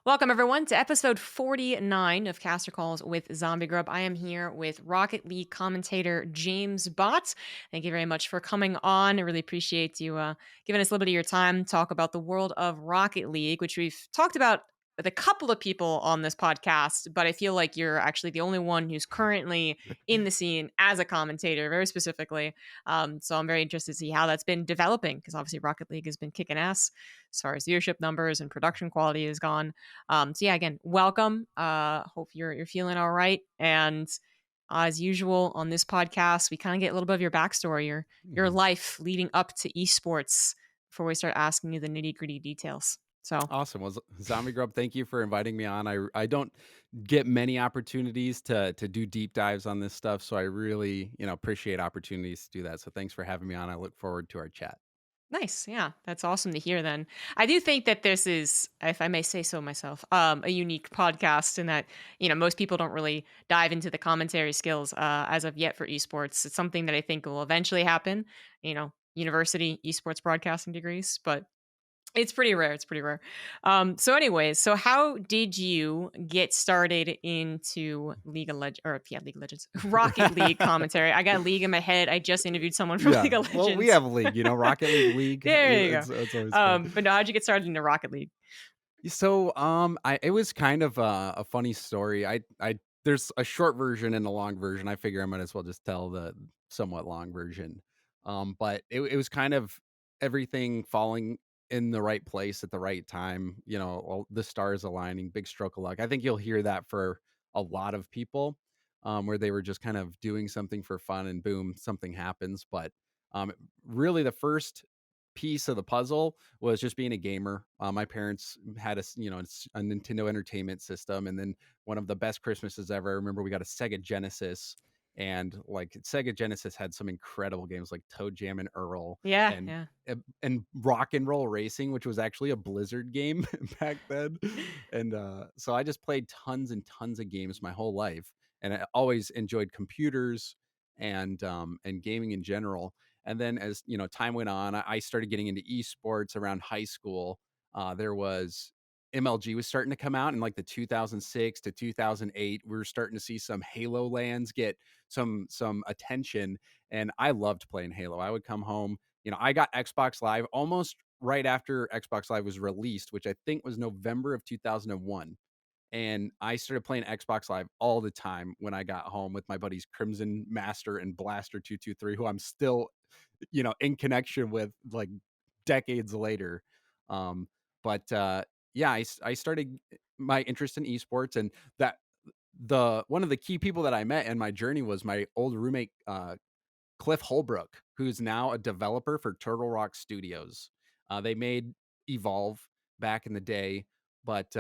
Welcome, everyone, to episode 49 of Caster Calls with ZombieGrub. I am here with Rocket League commentator JamesBot. Thank you very much for coming on. I really appreciate you giving us a little bit of your time to talk about the world of Rocket League, which we've talked about with a couple of people on this podcast, but I feel like you're actually the only one who's currently in the scene as a commentator, very specifically. So I'm very interested to see how that's been developing, because obviously Rocket League has been kicking ass as far as viewership numbers and production quality has gone. So yeah, again, welcome. Hope you're feeling all right. And as usual on this podcast, we kind of get a little bit of your backstory, your Mhm. life leading up to esports before we start asking you the nitty gritty details. So Awesome. Well, Zombie Grub, thank you for inviting me on. I don't get many opportunities to do deep dives on this stuff, so I really appreciate opportunities to do that. So thanks for having me on. I look forward to our chat. nice. Yeah, that's awesome to hear then. I do think that this is, if I may say so myself, a unique podcast in that, most people don't really dive into the commentary skills as of yet for esports. It's something that I think will eventually happen, university esports broadcasting degrees, but it's pretty rare. It's pretty rare. So, anyways, so how did you get started into League of Legends, or yeah, League of Legends, Rocket League commentary? I got League in my head. I just interviewed someone from Yeah. League of Well, we Legends. have a league, Rocket League. There you go. It's always fun. But no, how'd you get started into Rocket League? So, I it was kind of a funny story. I there's a short version and a long version. I figure I might as well just tell the somewhat long version. But it was kind of everything falling in the right place at the right time. All the stars aligning, big stroke of luck. I think you'll hear that for a lot of people, where they were just kind of doing something for fun and boom, something happens. But um, really, the first piece of the puzzle was just being a gamer. My parents had a Nintendo Entertainment System, and then one of the best Christmases ever. I remember we got a Sega Genesis, and like Sega Genesis had some incredible games like Toe Jam and Earl, Yeah, and yeah. and Rock and Roll Racing, which was actually a Blizzard game back then. And so I just played tons and tons of games my whole life, and I always enjoyed computers and gaming in general. And then as time went on, I started getting into esports around high school. There was MLG was starting to come out in like the 2006 to 2008. We were starting to see some Halo lands get some attention, and I loved playing Halo. I would come home. I got Xbox Live almost right after Xbox Live was released, which I think was November of 2001, and I started playing Xbox Live all the time when I got home with my buddies Crimson Master and Blaster 223, who I'm still, in connection with like decades later. Um, but yeah, I started my interest in esports, and that the one of the key people that I met in my journey was my old roommate, Cliff Holbrook, who's now a developer for Turtle Rock Studios. They made Evolve back in the day, but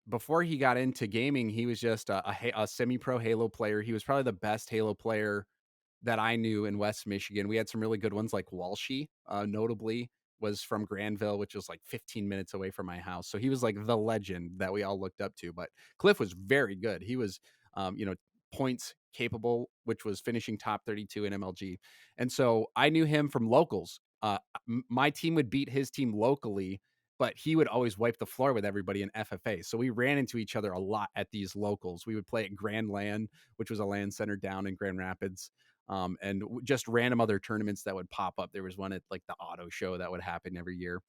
before he got into gaming, he was just a semi-pro Halo player. He was probably the best Halo player that I knew in West Michigan. We had some really good ones like Walshy, notably was from Granville, which was like 15 minutes away from my house. So he was like the legend that we all looked up to. But Cliff was very good. He was, um, you know, points capable, which was finishing top 32 in MLG. And so I knew him from locals. My team would beat his team locally, but he would always wipe the floor with everybody in FFA. So we ran into each other a lot at these locals. We would play at Grand Land, which was a land center down in Grand Rapids, and just random other tournaments that would pop up. There was one at like the auto show that would happen every year.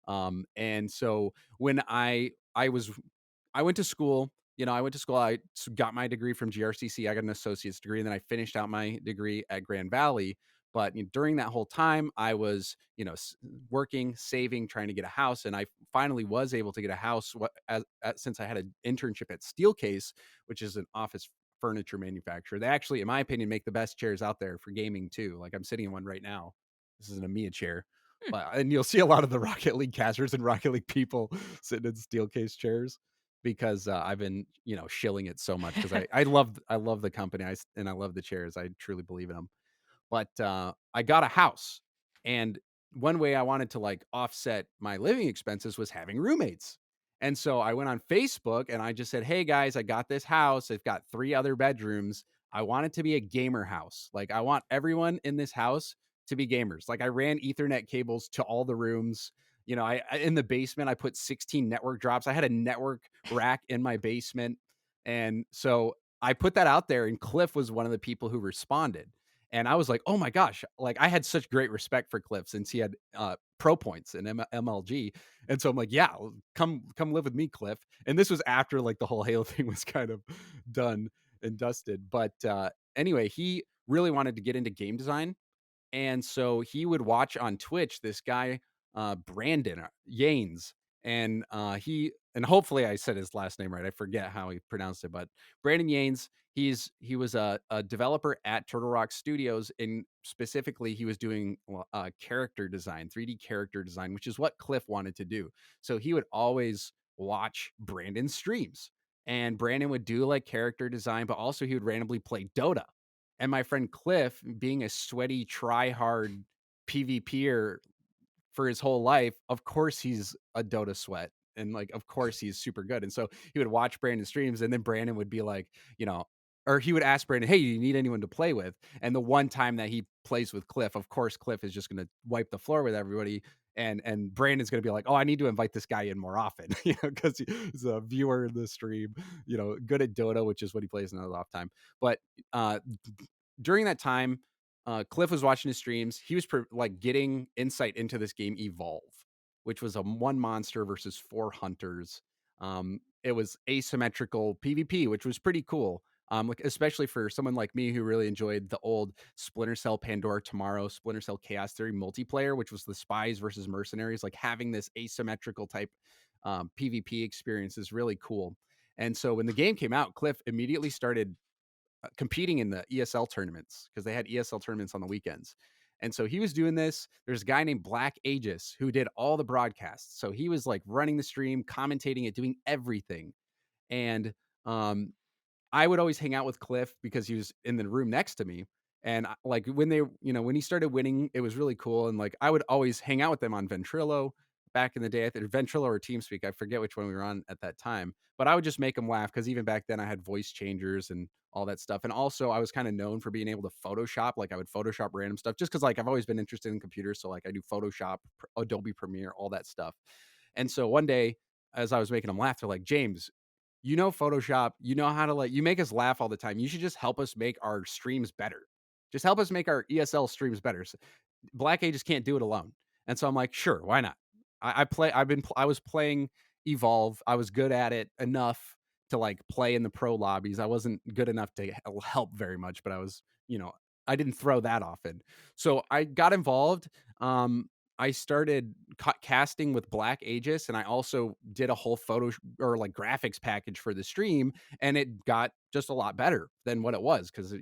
And so when I went to school. I went to school. I got my degree from GRCC. I got an associate's degree, and then I finished out my degree at Grand Valley. But during that whole time, I was, working, saving, trying to get a house, and I finally was able to get a house. Since I had an internship at Steelcase, which is an office furniture manufacturer. They actually, in my opinion, make the best chairs out there for gaming too. Like I'm sitting in one right now. This is an Amiya chair, Hmm. and you'll see a lot of the Rocket League casters and Rocket League people sitting in Steelcase chairs because I've been, shilling it so much because I love the company and I love the chairs. I truly believe in them. But I got a house, and one way I wanted to like offset my living expenses was having roommates. And so I went on Facebook and I just said, "Hey guys, I got this house. It's got 3 other bedrooms. I want it to be a gamer house. Like I want everyone in this house to be gamers." Like I ran Ethernet cables to all the rooms. I in the basement, I put 16 network drops. I had a network rack in my basement. And so I put that out there, and Cliff was one of the people who responded. And I was like, oh my gosh, like I had such great respect for Cliff since he had pro points in MLG. And so I'm like, yeah, come live with me, Cliff. And this was after like the whole Halo thing was kind of done and dusted. But anyway, he really wanted to get into game design, and so he would watch on Twitch this guy, Brandon Yanes, and hopefully I said his last name right. I forget how he pronounced it, but Brandon Yanes. He was a developer at Turtle Rock Studios, and specifically he was doing character design, 3D character design, which is what Cliff wanted to do. So he would always watch Brandon's streams, and Brandon would do like character design, but also he would randomly play Dota. And my friend Cliff, being a sweaty, try hard PvPer for his whole life, of course he's a Dota sweat. And like, of course he's super good. And so he would watch Brandon streams, and then Brandon would be like, or he would ask Brandon, hey, do you need anyone to play with? And the one time that he plays with Cliff, of course, Cliff is just going to wipe the floor with everybody. And Brandon's going to be like, oh, I need to invite this guy in more often, because he's a viewer in the stream, good at Dota, which is what he plays in his off time. But uh, during that time, Cliff was watching his streams. He was like getting insight into this game Evolve, which was a one monster versus four hunters. It was asymmetrical PvP, which was pretty cool. Like, especially for someone like me who really enjoyed the old Splinter Cell Pandora Tomorrow, Splinter Cell Chaos Theory multiplayer, which was the spies versus mercenaries. Like having this asymmetrical type PvP experience is really cool. And so when the game came out, Cliff immediately started competing in the ESL tournaments, because they had ESL tournaments on the weekends. And so he was doing this. There's a guy named Black Aegis who did all the broadcasts. So he was like running the stream, commentating it, doing everything. And I would always hang out with Cliff because he was in the room next to me. And like when he started winning, it was really cool. And like I would always hang out with them on Ventrilo back in the day, Ventrilo or TeamSpeak. I forget which one we were on at that time, but I would just make them laugh because even back then I had voice changers and all that stuff. And also I was kind of known for being able to Photoshop. Like I would Photoshop random stuff just because like I've always been interested in computers. So like I do Photoshop, Adobe Premiere, all that stuff. And so one day, as I was making them laugh, they're like, James, Photoshop, how to like, you make us laugh all the time. You should just help us make our streams better. Just help us make our ESL streams better. So Black Aegis can't do it alone. And so I'm like, sure, why not? I was playing Evolve. I was good at it enough to like play in the pro lobbies. I wasn't good enough to help very much, but I was, I didn't throw that often. So I got involved. I started casting with Black Aegis, and I also did a whole photo or like graphics package for the stream, and it got just a lot better than what it was because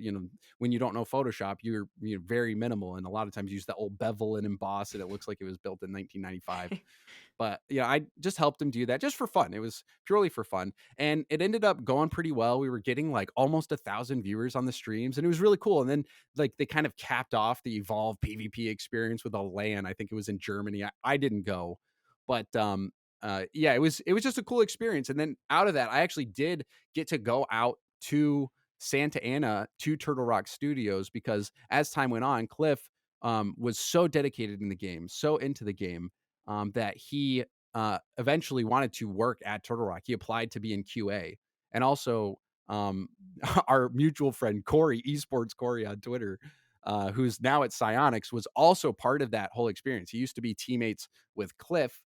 when you don't know Photoshop, you're very minimal, and a lot of times you use that old bevel and emboss, and it looks like it was built in 1995. But yeah, I just helped him do that just for fun. It was purely for fun. And it ended up going pretty well. We were getting like almost 1,000 viewers on the streams, and it was really cool. And then like they kind of capped off the Evolve PvP experience with a LAN. I think it was in Germany. I didn't go, but yeah, it was just a cool experience. And then out of that, I actually did get to go out to Santa Ana to Turtle Rock Studios because as time went on, Cliff was so dedicated in the game, so into the game, that he eventually wanted to work at Turtle Rock. He applied to be in QA. And also, our mutual friend, Corey, esports Corey on Twitter, who's now at Psyonix, was also part of that whole experience. He used to be teammates with Cliff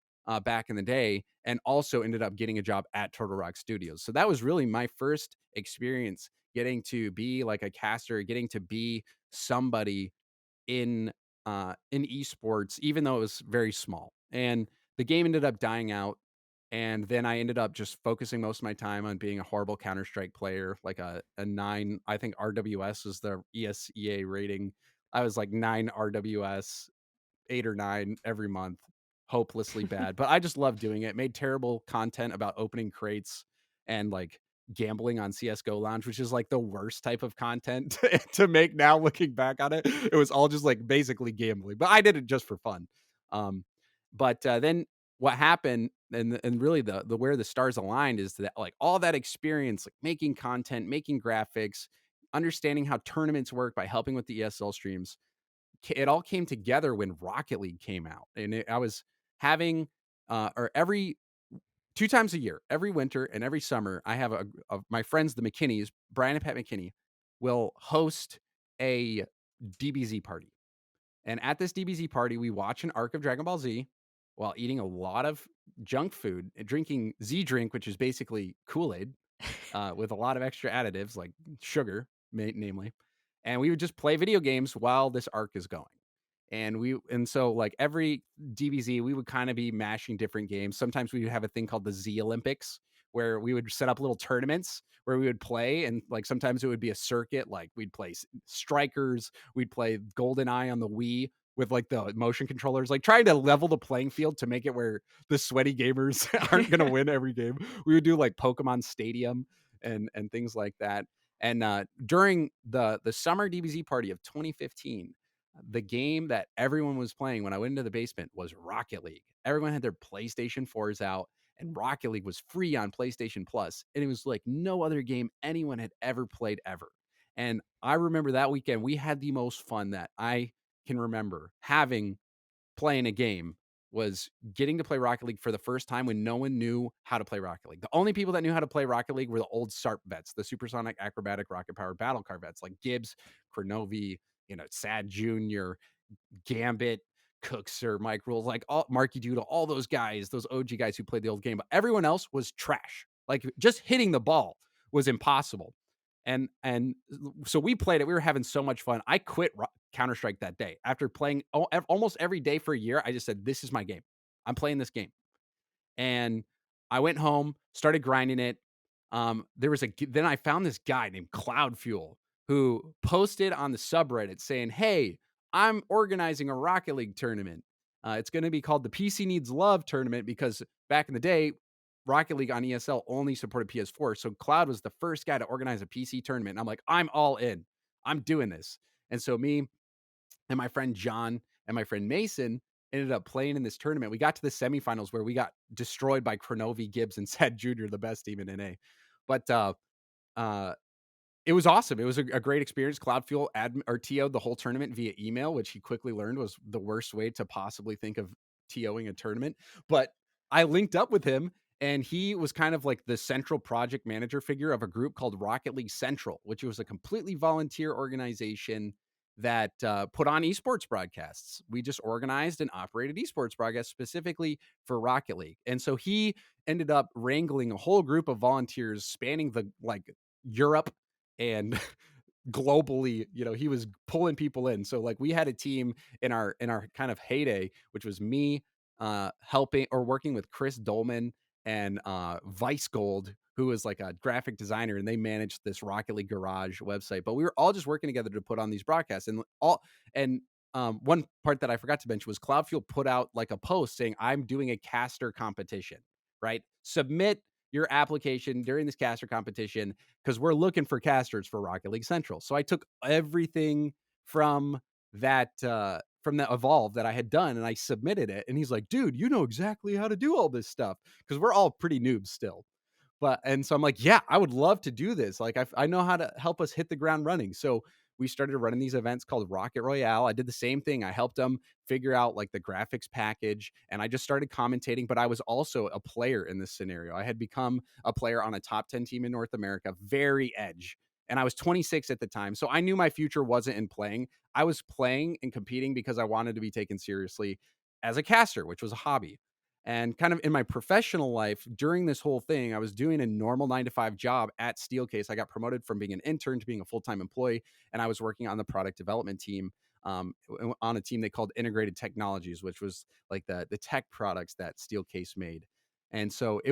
back in the day and also ended up getting a job at Turtle Rock Studios. So that was really my first experience getting to be like a caster, getting to be somebody in esports, even though it was very small. And the game ended up dying out. And then I ended up just focusing most of my time on being a horrible Counter Strike player, like a nine. I think RWS is the ESEA rating. I was like 9 RWS, 8 or 9 every month, hopelessly bad. But I just loved doing it. Made terrible content about opening crates and like gambling on CS:GO Lounge, which is like the worst type of content to make now looking back on it. It was all just like basically gambling, but I did it just for fun. Um, but then what happened and really the where the stars aligned is that like all that experience, like making content, making graphics, understanding how tournaments work by helping with the ESL streams, it all came together when Rocket League came out. And I was having or every 2 times a year, every winter and every summer, I have a of my friends, the McKinneys, Brian and Pat McKinney, will host a DBZ party. And at this DBZ party, we watch an arc of Dragon Ball Z while eating a lot of junk food and drinking Z drink, which is basically Kool-Aid, with a lot of extra additives like sugar, namely. And we would just play video games while this arc is going. And so like every DBZ, we would kind of be mashing different games. Sometimes we would have a thing called the Z Olympics where we would set up little tournaments where we would play, and like sometimes it would be a circuit, like we'd play strikers, we'd play Golden Eye on the Wii with like the motion controllers, like trying to level the playing field to make it where the sweaty gamers aren't going to win every game. We would do like Pokemon Stadium and things like that. And during the summer DBZ party of 2015, the game that everyone was playing when I went into the basement was Rocket League. Everyone had their PlayStation 4s out, and Rocket League was free on PlayStation Plus, and it was like no other game anyone had ever played ever. And I remember that weekend we had the most fun that I can remember having playing a game was getting to play Rocket League for the first time when no one knew how to play Rocket League. The only people that knew how to play Rocket League were the old SARP vets, the supersonic acrobatic rocket powered battle car vets like Gibbs, Cronovi, Sad Jr., Gambit, Cookser, Mike Rules, like all Marky Doodle, all those guys, those OG guys who played the old game. But everyone else was trash. Like just hitting the ball was impossible. And so we played it. We were having so much fun. I quit Counter Strike that day after playing almost every day for a year. I just said, "This is my game. I'm playing this game." And I went home, started grinding it. Then I found this guy named Cloud Fuel who posted on the subreddit saying, "Hey, I'm organizing a Rocket League tournament. It's going to be called the PC Needs Love tournament because back in the day, Rocket League on ESL only supported PS4. So Cloud was the first guy to organize a PC tournament. And I'm like, I'm all in. I'm doing this." And so me and my friend John and my friend Mason ended up playing in this tournament. We got to the semifinals where we got destroyed by Cronovi, Gibbs, and Sad Jr., the best team in NA. But uh, it was awesome. It was a great experience. Cloud Fuel or TO'd the whole tournament via email, which he quickly learned was the worst way to possibly think of TOing a tournament. But I linked up with him, and he was kind of like the central project manager figure of a group called Rocket League Central, which was a completely volunteer organization that put on esports broadcasts. We just organized and operated esports broadcasts specifically for Rocket League. And so he ended up wrangling a whole group of volunteers spanning the like Europe and globally, he was pulling people in. So like we had a team in our kind of heyday, which was me helping or working with Chris Dolman and Vice Gold, who was like a graphic designer, and they managed this Rocket League Garage website. But we were all just working together to put on these broadcasts. And one part that I forgot to mention was Cloudfuel put out like a post saying, "I'm doing a caster competition, right? Submit your application during this caster competition because we're looking for casters for Rocket League Central." So I took everything from that Evolve that I had done and I submitted it. And he's like, "Dude, you know exactly how to do all this stuff," because we're all pretty noobs still. And so I'm like, "Yeah, I would love to do this. Like, I know how to help us hit the ground running." So we started running these events called Rocket Royale. I did the same thing. I helped them figure out like the graphics package, and I just started commentating. But I was also a player in this scenario. I had become a player on a top 10 team in North America, very edge. And I was 26 at the time. So I knew my future wasn't in playing. I was playing and competing because I wanted to be taken seriously as a caster, which was a hobby. And kind of in my professional life during this whole thing, I was doing a normal 9 to 5 job at Steelcase. I got promoted from being an intern to being a full time employee, and I was working on the product development team, on a team they called Integrated Technologies, which was like the tech products that Steelcase made. And so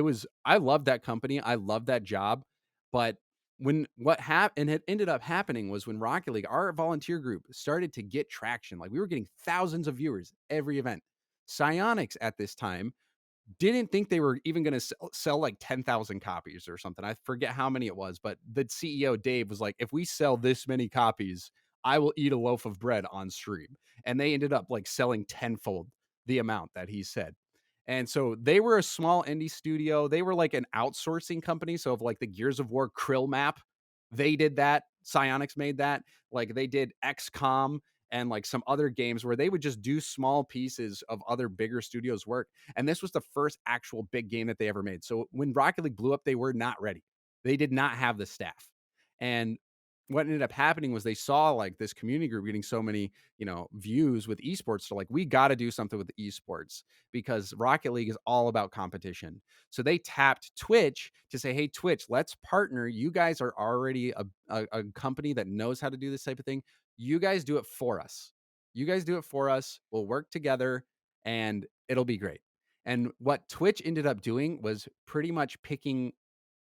I loved that company. I loved that job. But when what happened, and it ended up happening was when Rocket League, our volunteer group, started to get traction. Like we were getting thousands of viewers every event. Psionics at this time didn't think they were even going to sell like 10,000 copies or something. I forget how many it was, but the CEO, Dave, was like, "If we sell this many copies, I will eat a loaf of bread on stream." And they ended up like selling tenfold the amount that he said. And so they were a small indie studio. They were like an outsourcing company. So of like the Gears of War Krill map, they did that. Psionics made that. Like they did XCOM and like some other games where they would just do small pieces of other bigger studios' work. And this was the first actual big game that they ever made. So when Rocket League blew up, they were not ready. They did not have the staff. And what ended up happening was they saw like this community group getting so many, views with esports. So like, we got to do something with esports because Rocket League is all about competition. So they tapped Twitch to say, hey, Twitch, let's partner. You guys are already a company that knows how to do this type of thing. You guys do it for us. You guys do it for us. We'll work together and it'll be great. And what Twitch ended up doing was pretty much picking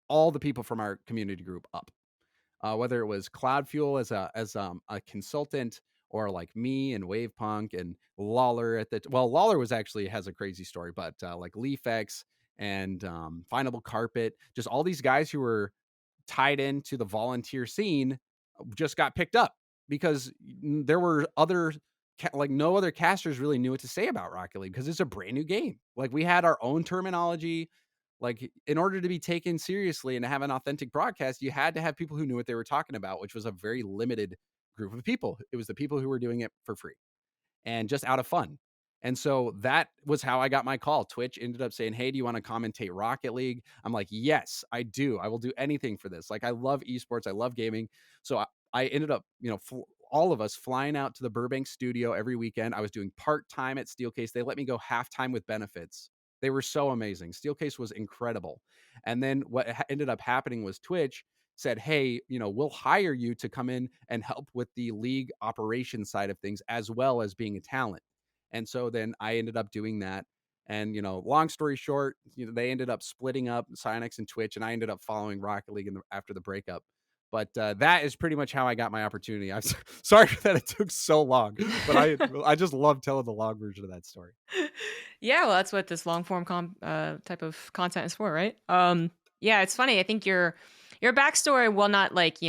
all the people from our community group up, whether it was Cloud Fuel as a consultant, or like me and Wavepunk and Lawler Lawler was actually has a crazy story, but like Leafx and Findable Carpet, just all these guys who were tied into the volunteer scene just got picked up because there were like no other casters really knew what to say about Rocket League because it's a brand new game. Like we had our own terminology. Like in order to be taken seriously and to have an authentic broadcast, you had to have people who knew what they were talking about, which was a very limited group of people. It was the people who were doing it for free and just out of fun. And so that was how I got my call. Twitch ended up saying, hey, do you want to commentate Rocket League? I'm like, yes, I do. I will do anything for this. Like, I love esports. I love gaming. So I ended up, all of us flying out to the Burbank studio every weekend. I was doing part time at Steelcase. They let me go halftime with benefits. They were so amazing. Steelcase was incredible. And then what ended up happening was Twitch said, hey, we'll hire you to come in and help with the league operations side of things, as well as being a talent. And so then I ended up doing that. And, long story short, they ended up splitting up Cyanix and Twitch, and I ended up following Rocket League after the breakup. But that is pretty much how I got my opportunity. I'm sorry that it took so long, but I just love telling the long version of that story. Yeah, well, that's what this long form type of content is for, right? Yeah, it's funny. I think your backstory, while not like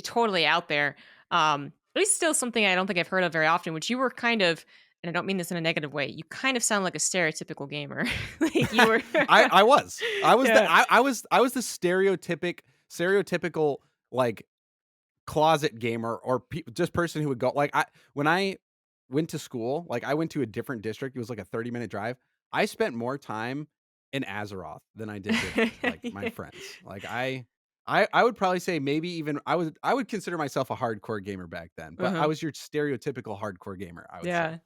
totally out there, at least still something I don't think I've heard of very often. Which you were kind of, and I don't mean this in a negative way. You kind of sound like a stereotypical gamer. Like you were. Yeah. I was the stereotypical like closet gamer, or just person who would go like when I went to school, like I went to a different district. It was like a 30-minute drive. I spent more time in Azeroth than I did with like my friends. Like I would probably say maybe even I would consider myself a hardcore gamer back then, but I Uh-huh. was your stereotypical hardcore gamer, I would say. Yeah.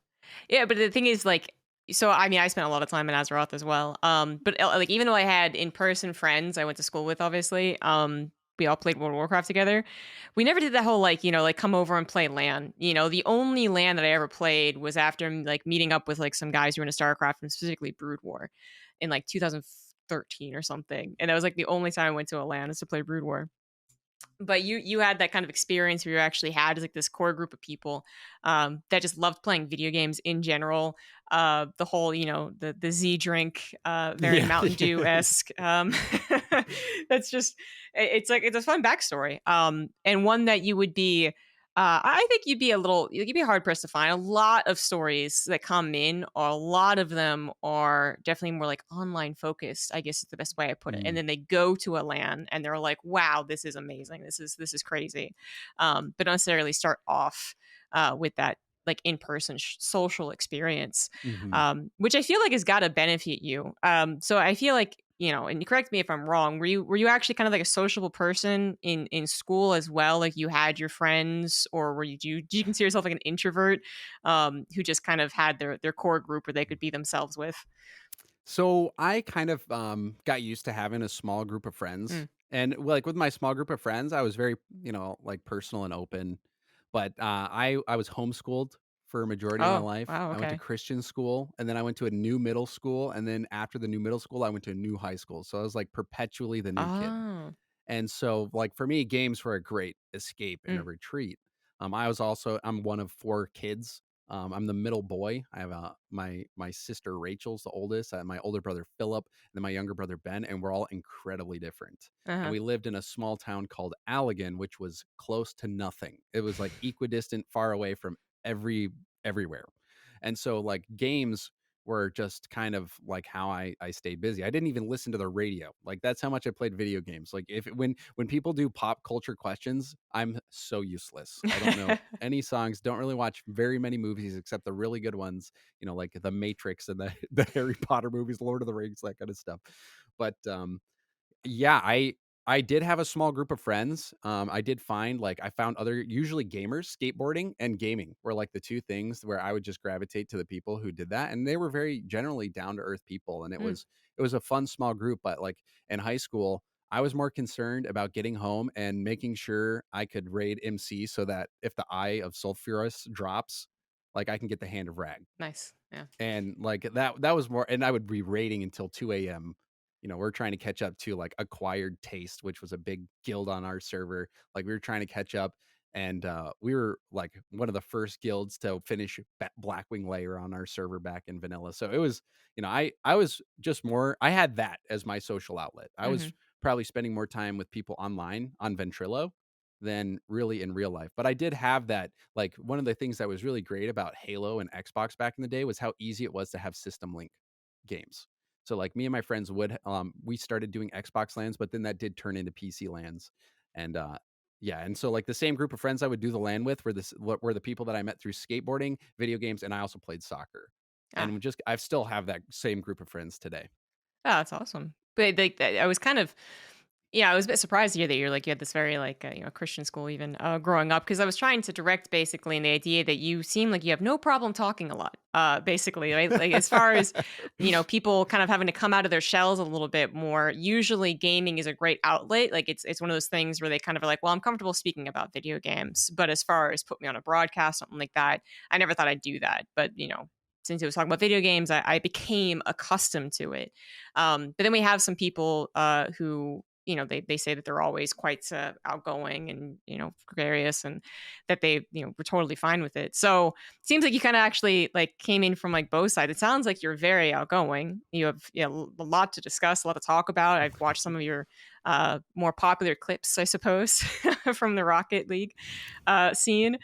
Yeah, but the thing is, like, so I mean, I spent a lot of time in Azeroth as well. But like, even though I had in-person friends I went to school with, obviously, we all played World of Warcraft together. We never did that whole like, like come over and play LAN. The only LAN that I ever played was after like meeting up with like some guys who were into StarCraft and specifically Brood War in like 2013 or something. And that was like the only time I went to a LAN is to play Brood War. But you had that kind of experience where you actually had like this core group of people that just loved playing video games in general. The whole the Z drink, very Yeah. Mountain Dew esque. That's just it's like it's a fun backstory, and one that you would be. I think you'd be hard pressed to find a lot of stories that come in, or a lot of them are definitely more like online focused, I guess is the best way I put it. And Mm, then they go to a LAN and they're like, wow, this is amazing. This is crazy. But don't necessarily start off with that like in-person social experience, mhm. which I feel like has got to benefit you. So I feel like, and you correct me if I'm wrong, were you actually kind of like a sociable person in school as well? Like you had your friends, or do you consider yourself like an introvert who just kind of had their core group where they could be themselves with? So I kind of got used to having a small group of friends. Mm. And like with my small group of friends, I was very, like personal and open. But I was homeschooled for a majority of my Oh, life. wow, I went to okay. Christian school, and then I went to a new middle school, and then after the new middle school, I went to a new high school. So I was like perpetually the new kid. Oh. And so, like, for me, games were a great escape and a Mm. retreat. I'm one of 4 kids. I'm the middle boy. I have my sister Rachel's the oldest, my older brother Philip, and then my younger brother Ben, and we're all incredibly different. And Uh-huh. we lived in a small town called Allegan, which was close to nothing. It was like equidistant, far away from everywhere. And so, like, games were just kind of like how I stayed busy. I didn't even listen to the radio. Like that's how much I played video games. Like if when people do pop culture questions, I'm so useless. I don't know any songs, don't really watch very many movies except the really good ones, like The Matrix and the the Harry Potter movies, Lord of the Rings, that kind of stuff. But yeah, I did have a small group of friends. I did find like I found other usually gamers, skateboarding and gaming were like the two things where I would just gravitate to the people who did that, and they were very generally down to earth people, and Mm, it was a fun small group. But like in high school, I was more concerned about getting home and making sure I could raid MC so that if the Eye of Sulphurous drops, like I can get the Hand of Rag. nice. Yeah. And, like, that was more, and I would be raiding until 2 AM. We're trying to catch up to, like, Acquired Taste, which was a big guild on our server. Like, we were trying to catch up, and, we were, like, one of the first guilds to finish Blackwing Layer on our server back in vanilla. So it was, I was just more I had that as my social outlet. I Hmm. was probably spending more time with people online on Ventrilo than really in real life. But I did have that, like, one of the things that was really great about Halo and Xbox back in the day was how easy it was to have system link games. So like me and my friends would we started doing Xbox LANs, but then that did turn into PC LANs. And yeah, and so like the same group of friends I would do the LAN with were the people that I met through skateboarding, video games, and I also played soccer. Ah, And we just I still have that same group of friends today. oh, that's awesome. But like, I was kind of, yeah, I was a bit surprised to hear that you're like you had this very like Christian school even growing up, because I was trying to direct basically in the idea that you seem like you have no problem talking a lot. Basically, right? Like as far as people kind of having to come out of their shells a little bit more. Usually, gaming is a great outlet. Like it's one of those things where they kind of are like, well, I'm comfortable speaking about video games, but as far as put me on a broadcast, something like that, I never thought I'd do that. But since it was talking about video games, I became accustomed to it. But then we have some people who they say that they're always quite outgoing and gregarious, and that they were totally fine with it. So it seems like you kind of actually like came in from like both sides. It sounds like you're very outgoing. You have a lot to discuss, a lot to talk about. I've watched some of your more popular clips, I suppose, from the Rocket League scene.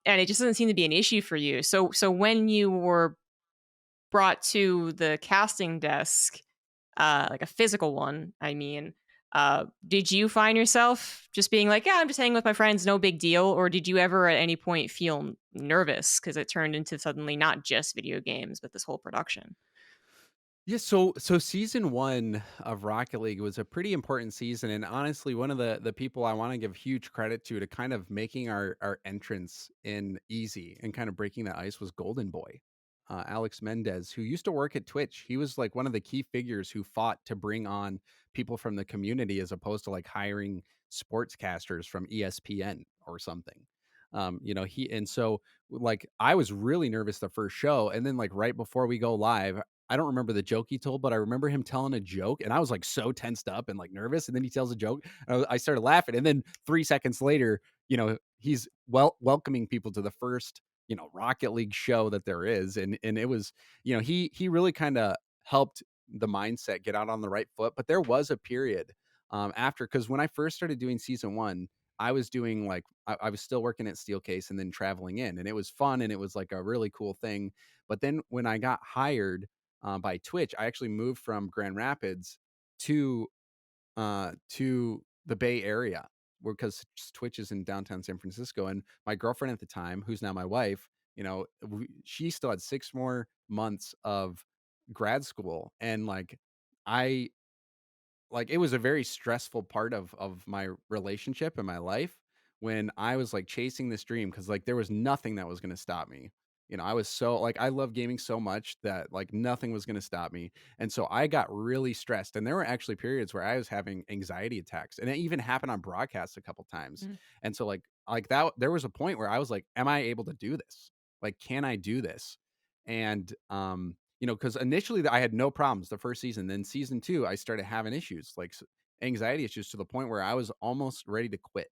And it just doesn't seem to be an issue for you. So when you were brought to the casting desk, like a physical one, I mean, did you find yourself just being like, yeah, I'm just hanging with my friends, no big deal? Or did you ever at any point feel nervous because it turned into suddenly not just video games, but this whole production? Yeah, so season 1 of Rocket League was a pretty important season, and honestly, one of the people I wanna give huge credit to kind of making our entrance in easy and kind of breaking the ice was Golden Boy, Alex Mendez, who used to work at Twitch. He was, like, one of the key figures who fought to bring on people from the community as opposed to, like, hiring sportscasters from ESPN or something. He and so, like, I was really nervous the first show, and then, like, right before we go live, I don't remember the joke he told, but I remember him telling a joke, and I was like so tensed up and like nervous. And then he tells a joke, and I started laughing. And then 3 seconds later, he's welcoming people to the first Rocket League show that there is, and it was he really kind of helped the mindset get out on the right foot. But there was a period after, because when I first started doing season 1. I was doing like I was still working at Steelcase and then traveling in, and it was fun and it was like a really cool thing. But then when I got hired by Twitch, I actually moved from Grand Rapids to the Bay Area, because Twitch is in downtown San Francisco, and my girlfriend at the time, who's now my wife, she still had 6 more months of grad school, and I it was a very stressful part of my relationship and my life when I was like chasing this dream, because like there was nothing that was going to stop me. I was so like I love gaming so much that like nothing was going to stop me. And so I got really stressed, and there were actually periods where I was having anxiety attacks, and it even happened on broadcast a couple times. Mm. And so like that there was a point where I was like, am I able to do this? Like, can I do this? And because initially I had no problems the first season. Then season 2, I started having issues, like anxiety issues, to the point where I was almost ready to quit.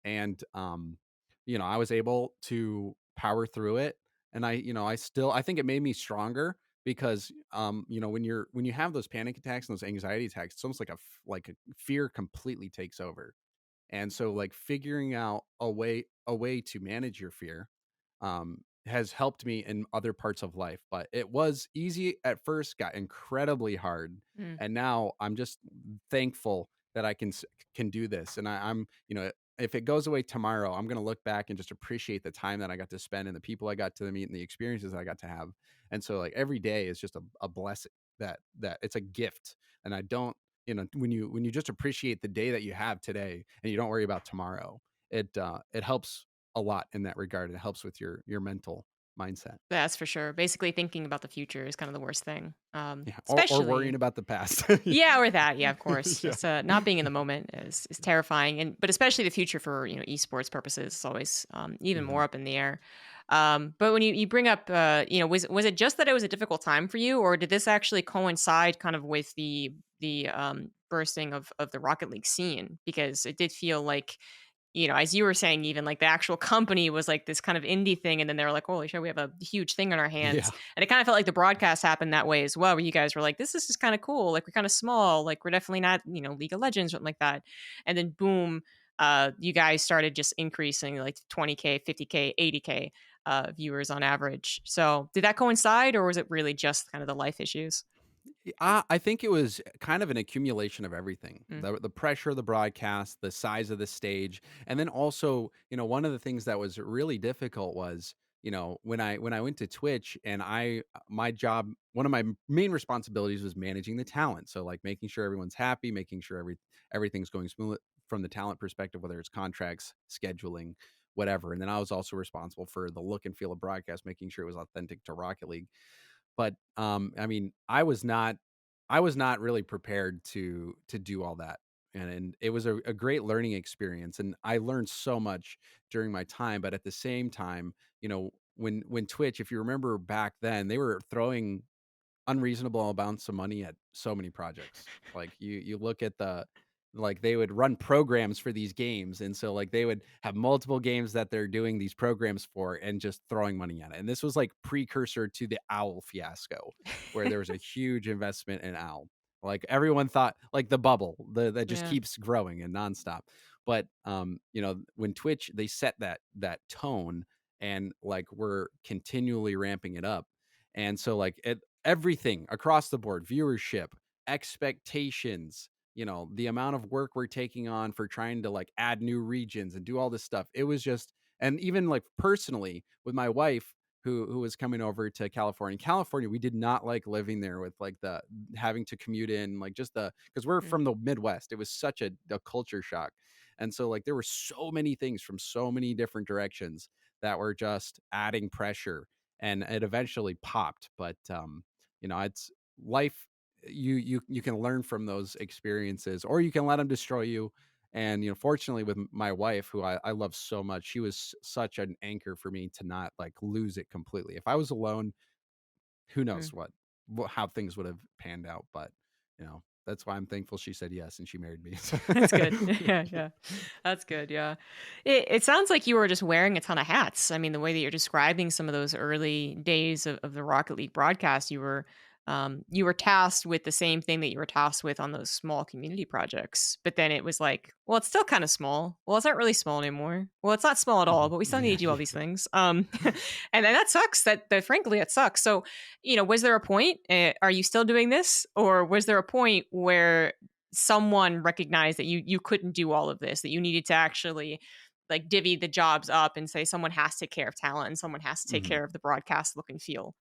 And I was able to power through it. And I think it made me stronger, because when you have those panic attacks and those anxiety attacks, it's almost like a fear completely takes over. And so like figuring out a way to manage your fear has helped me in other parts of life, but it was easy at first, got incredibly hard, Mm. and now I'm just thankful that can do this, and I'm if it goes away tomorrow, I'm gonna look back and just appreciate the time that I got to spend and the people I got to meet and the experiences I got to have, and so, like, every day is just a blessing that it's a gift, and I don't when you just appreciate the day that you have today and you don't worry about tomorrow, it helps a lot in that regard. It helps with your mental mindset. That's for sure. Basically, thinking about the future is kind of the worst thing, Yeah, or worrying especially. about the past. Yeah, or that, yeah, of course. Yeah. Just, not being in the moment is terrifying, and but especially the future for, esports purposes is always, even Mhm. more up in the air. But when you bring up, was it just that it was a difficult time for you, or did this actually coincide kind of with the bursting of the Rocket League scene? Because it did feel like, as you were saying, even like the actual company was like this kind of indie thing, and then they were like, "Holy shit, we have a huge thing on our hands." Yeah. And it kind of felt like the broadcast happened that way as well, where you guys were like, "This is just kind of cool. Like we're kind of small. Like we're definitely not, League of Legends or something like that." And then boom, you guys started just increasing like 20K, 50K, 80K viewers on average. So did that coincide, or was it really just kind of the life issues? I think it was kind of an accumulation of everything. Mm, The pressure of the broadcast, the size of the stage, and then also, one of the things that was really difficult was, when I went to Twitch and my job, one of my main responsibilities was managing the talent. So like making sure everyone's happy, making sure everything's going smooth from the talent perspective, whether it's contracts, scheduling, whatever. And then I was also responsible for the look and feel of broadcast, making sure it was authentic to Rocket League. But, I mean, I was not really prepared to do all that, and it was a great learning experience, and I learned so much during my time, but at the same time, when Twitch, if you remember back then, they were throwing unreasonable amounts of money at so many projects. Like, you look at like, they would run programs for these games, and so, like, they would have multiple games that they're doing these programs for and just throwing money at it, and this was, like, precursor to the Owl fiasco, where there was a huge investment in Owl. Like, everyone thought like, the bubble, that just yeah. keeps growing and nonstop. But, when Twitch, they set that tone and, like, we're continually ramping it up, and so, like, everything across the board, viewership, expectations, the amount of work we're taking on for trying to like add new regions and do all this stuff. It was just, and even like personally with my wife who was coming over to California. California, we did not like living there with like the having to commute in, like just the because we're Mm, from the Midwest. It was such a culture shock. And so like there were so many things from so many different directions that were just adding pressure and it eventually popped. But it's life. You can learn from those experiences or you can let them destroy you. And fortunately with my wife who I love so much, she was such an anchor for me to not like lose it completely. If I was alone, who knows mm. how things would have panned out. But that's why I'm thankful she said yes and she married me. That's good. Yeah, yeah. That's good, yeah. It sounds like you were just wearing a ton of hats. I mean, the way that you're describing some of those early days of the Rocket League broadcast, you were tasked with the same thing that you were tasked with on those small community projects. But then it was like, well, it's still kind of small. Well, it's not really small anymore. Well, it's not small at all, Mhm. but we still need Yeah, to do all yeah. these things. And that sucks. That frankly, it sucks. So, was there a point? Are you still doing this, or was there a point where someone recognized that you couldn't do all of this, that you needed to actually like divvy the jobs up and say someone has to take care of talent and someone has to take Mhm. care of the broadcast look and feel.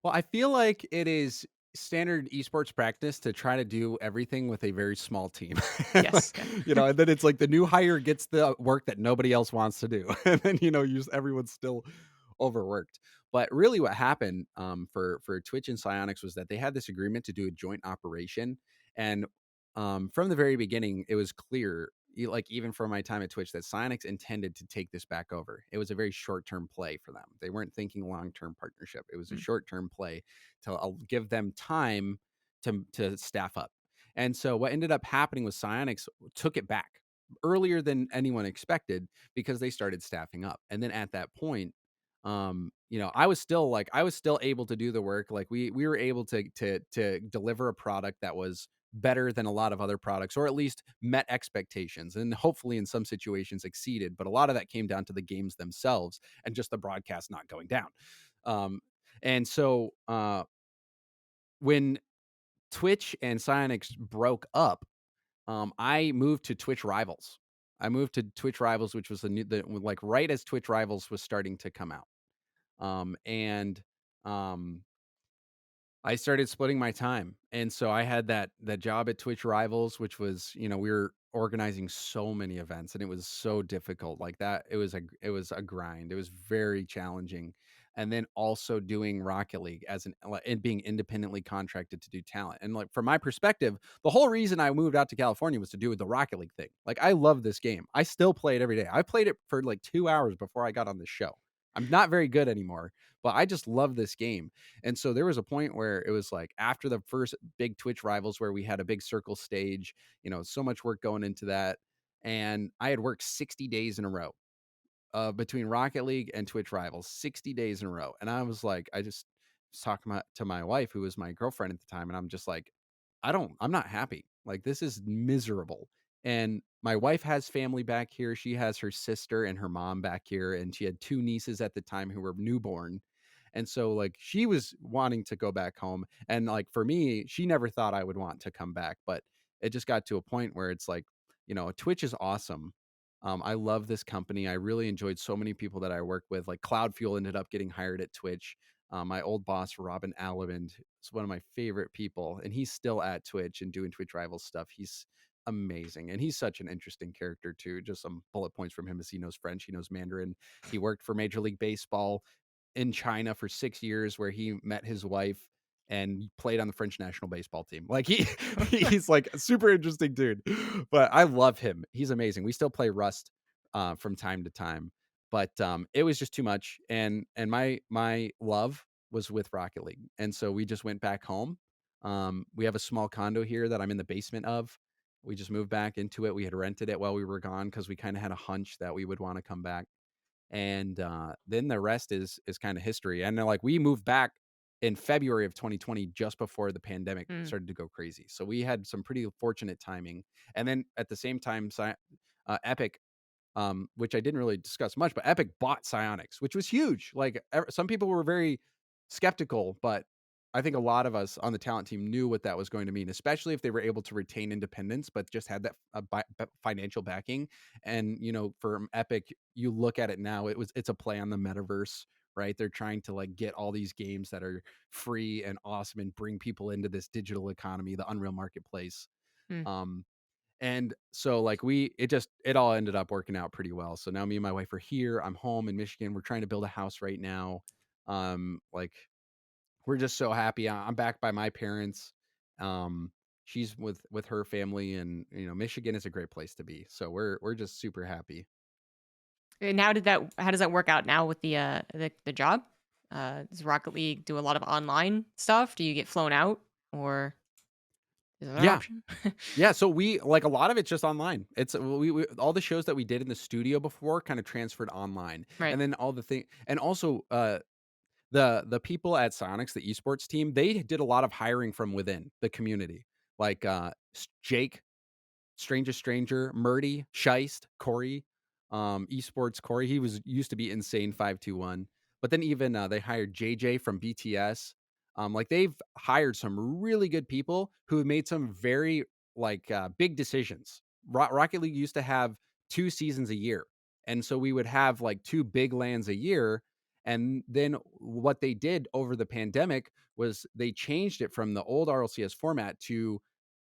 Well, I feel like it is standard esports practice to try to do everything with a very small team. Yes. Like, Yeah. and then it's like the new hire gets the work that nobody else wants to do. And then, everyone's still overworked. But really what happened for Twitch and Psyonix was that they had this agreement to do a joint operation. And from the very beginning, it was clear, like even from my time at Twitch, that Psyonix intended to take this back over. It was a very short term play for them. They weren't thinking long term partnership. It was a Mm, short term play to give them time to staff up. And so what ended up happening with Psyonix took it back earlier than anyone expected because they started staffing up. And then at that point, I was still able to do the work. Like we were able to deliver a product that was better than a lot of other products, or at least met expectations, and hopefully in some situations exceeded. But a lot of that came down to the games themselves and just the broadcast not going down. Um, and so when Twitch and Psyonix broke up, I moved to Twitch Rivals. I moved to Twitch Rivals, which was like right as Twitch Rivals was starting to come out. And I started splitting my time, and so I had that job at Twitch Rivals, which was, we were organizing so many events, and it was so difficult. Like that, it was a grind. It was very challenging, and then also doing Rocket League and being independently contracted to do talent. And like from my perspective, the whole reason I moved out to California was to do with the Rocket League thing. Like I love this game. I still play it every day. I played it for like 2 hours before I got on the show. I'm not very good anymore, but I just love this game. And so there was a point where it was like after the first big Twitch Rivals where we had a big circle stage, so much work going into that. And I had worked 60 days in a row between Rocket League and Twitch Rivals, 60 days in a row. And I was like, I just was talking to my wife, who was my girlfriend at the time. And I'm just like, I'm not happy. Like, this is miserable. And my wife has family back here. She has her sister and her mom back here. And she had two nieces at the time who were newborn. And so, like, she was wanting to go back home. And, like, for me, she never thought I would want to come back. But it just got to a point where it's like, Twitch is awesome. I love this company. I really enjoyed so many people that I work with. Like Cloud Fuel ended up getting hired at Twitch. My old boss, Robin Allemond, is one of my favorite people, and he's still at Twitch and doing Twitch Rivals stuff. He's amazing, and he's such an interesting character too. Just some bullet points from him: is he knows French, he knows Mandarin. He worked for Major League Baseball in China for 6 years, where he met his wife and played on the French national baseball team. Like he's like a super interesting dude. But I love him. He's amazing. We still play Rust from time to time. But it was just too much. And my love was with Rocket League. And so we just went back home. We have a small condo here that I'm in the basement of. We just moved back into it. We had rented it while we were gone because we kind of had a hunch that we would want to come back. And then the rest is kind of history. And then, like, we moved back in February of 2020, just before the pandemic Mm. started to go crazy. So we had some pretty fortunate timing. And then at the same time, Epic, which I didn't really discuss much, but Epic bought Psyonix, which was huge. Like some people were very skeptical, but I think a lot of us on the talent team knew what that was going to mean, especially if they were able to retain independence, but just had that financial backing. And for Epic, you look at it now, it's a play on the metaverse, right? They're trying to like get all these games that are free and awesome and bring people into this digital economy, the Unreal Marketplace. Mm. Um, and so like it all ended up working out pretty well. So now me and my wife are here. I'm home in Michigan. We're trying to build a house right now. Like we're just so happy. I'm back by my parents. Um, she's with her family, and Michigan is a great place to be. So we're just super happy. And how does that work out now with the job? Does Rocket League do a lot of online stuff? Do you get flown out, or is there an Yeah. option? Yeah, so we like a lot of it's just online. It's we all the shows that we did in the studio before kind of transferred online. Right. And then all the thing and also the people at Sonics, the esports team, they did a lot of hiring from within the community. Like Jake, Strangest Stranger, Murdy, Scheist, Corey, esports Corey. He was used to be Insane 521. But then even they hired JJ from BTS. Like they've hired some really good people who have made some very like big decisions. Rocket League used to have 2 seasons a year. And so we would have like two big lands a year. And then what they did over the pandemic was they changed it from the old RLCS format to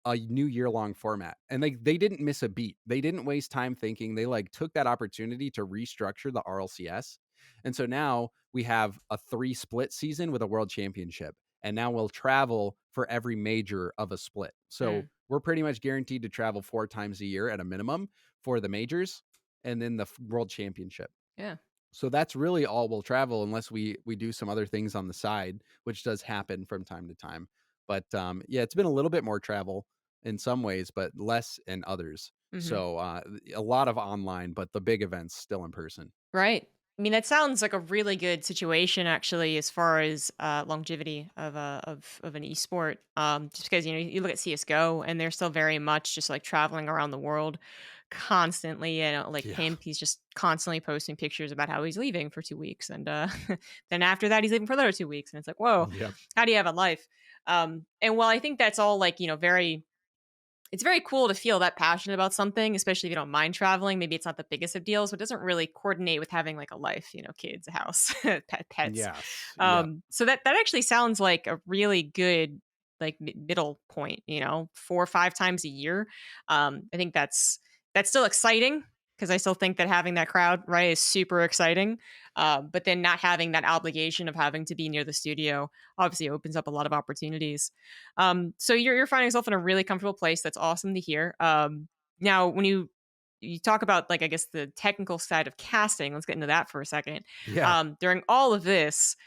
a new year-long format. And they didn't miss a beat. They didn't waste time thinking. They like took that opportunity to restructure the RLCS. And so now we have a 3 split season with a world championship. And now we'll travel for every major of a split. So Mm. we're pretty much guaranteed to travel 4 times a year at a minimum for the majors and then the world championship. Yeah. So that's really all we'll travel unless we do some other things on the side, which does happen from time to time. But yeah, it's been a little bit more travel in some ways, but less in others. Mhm. So a lot of online, but the big events still in person. Right. I mean, that sounds like a really good situation, actually, as far as longevity of of an esport. Just because you look at CS:GO, and they're still very much just like traveling around the world constantly. And like Yeah. him, he's just constantly posting pictures about how he's leaving for 2 weeks, and then after that, he's leaving for another 2 weeks, and it's like, whoa, Yep. how do you have a life? And while I think that's all like very it's very cool to feel that passionate about something, especially if you don't mind traveling. Maybe it's not the biggest of deals, but it doesn't really coordinate with having like a life, kids, a house, pets. Yes. Yep. So that actually sounds like a really good like middle point. 4 or 5 times a year. I think that's still exciting because I still think that having that crowd right is super exciting. But then not having that obligation of having to be near the studio obviously opens up a lot of opportunities. So you're finding yourself in a really comfortable place. That's awesome to hear. Now, when you talk about like I guess the technical side of casting, let's get into that for a second. Yeah. During all of this,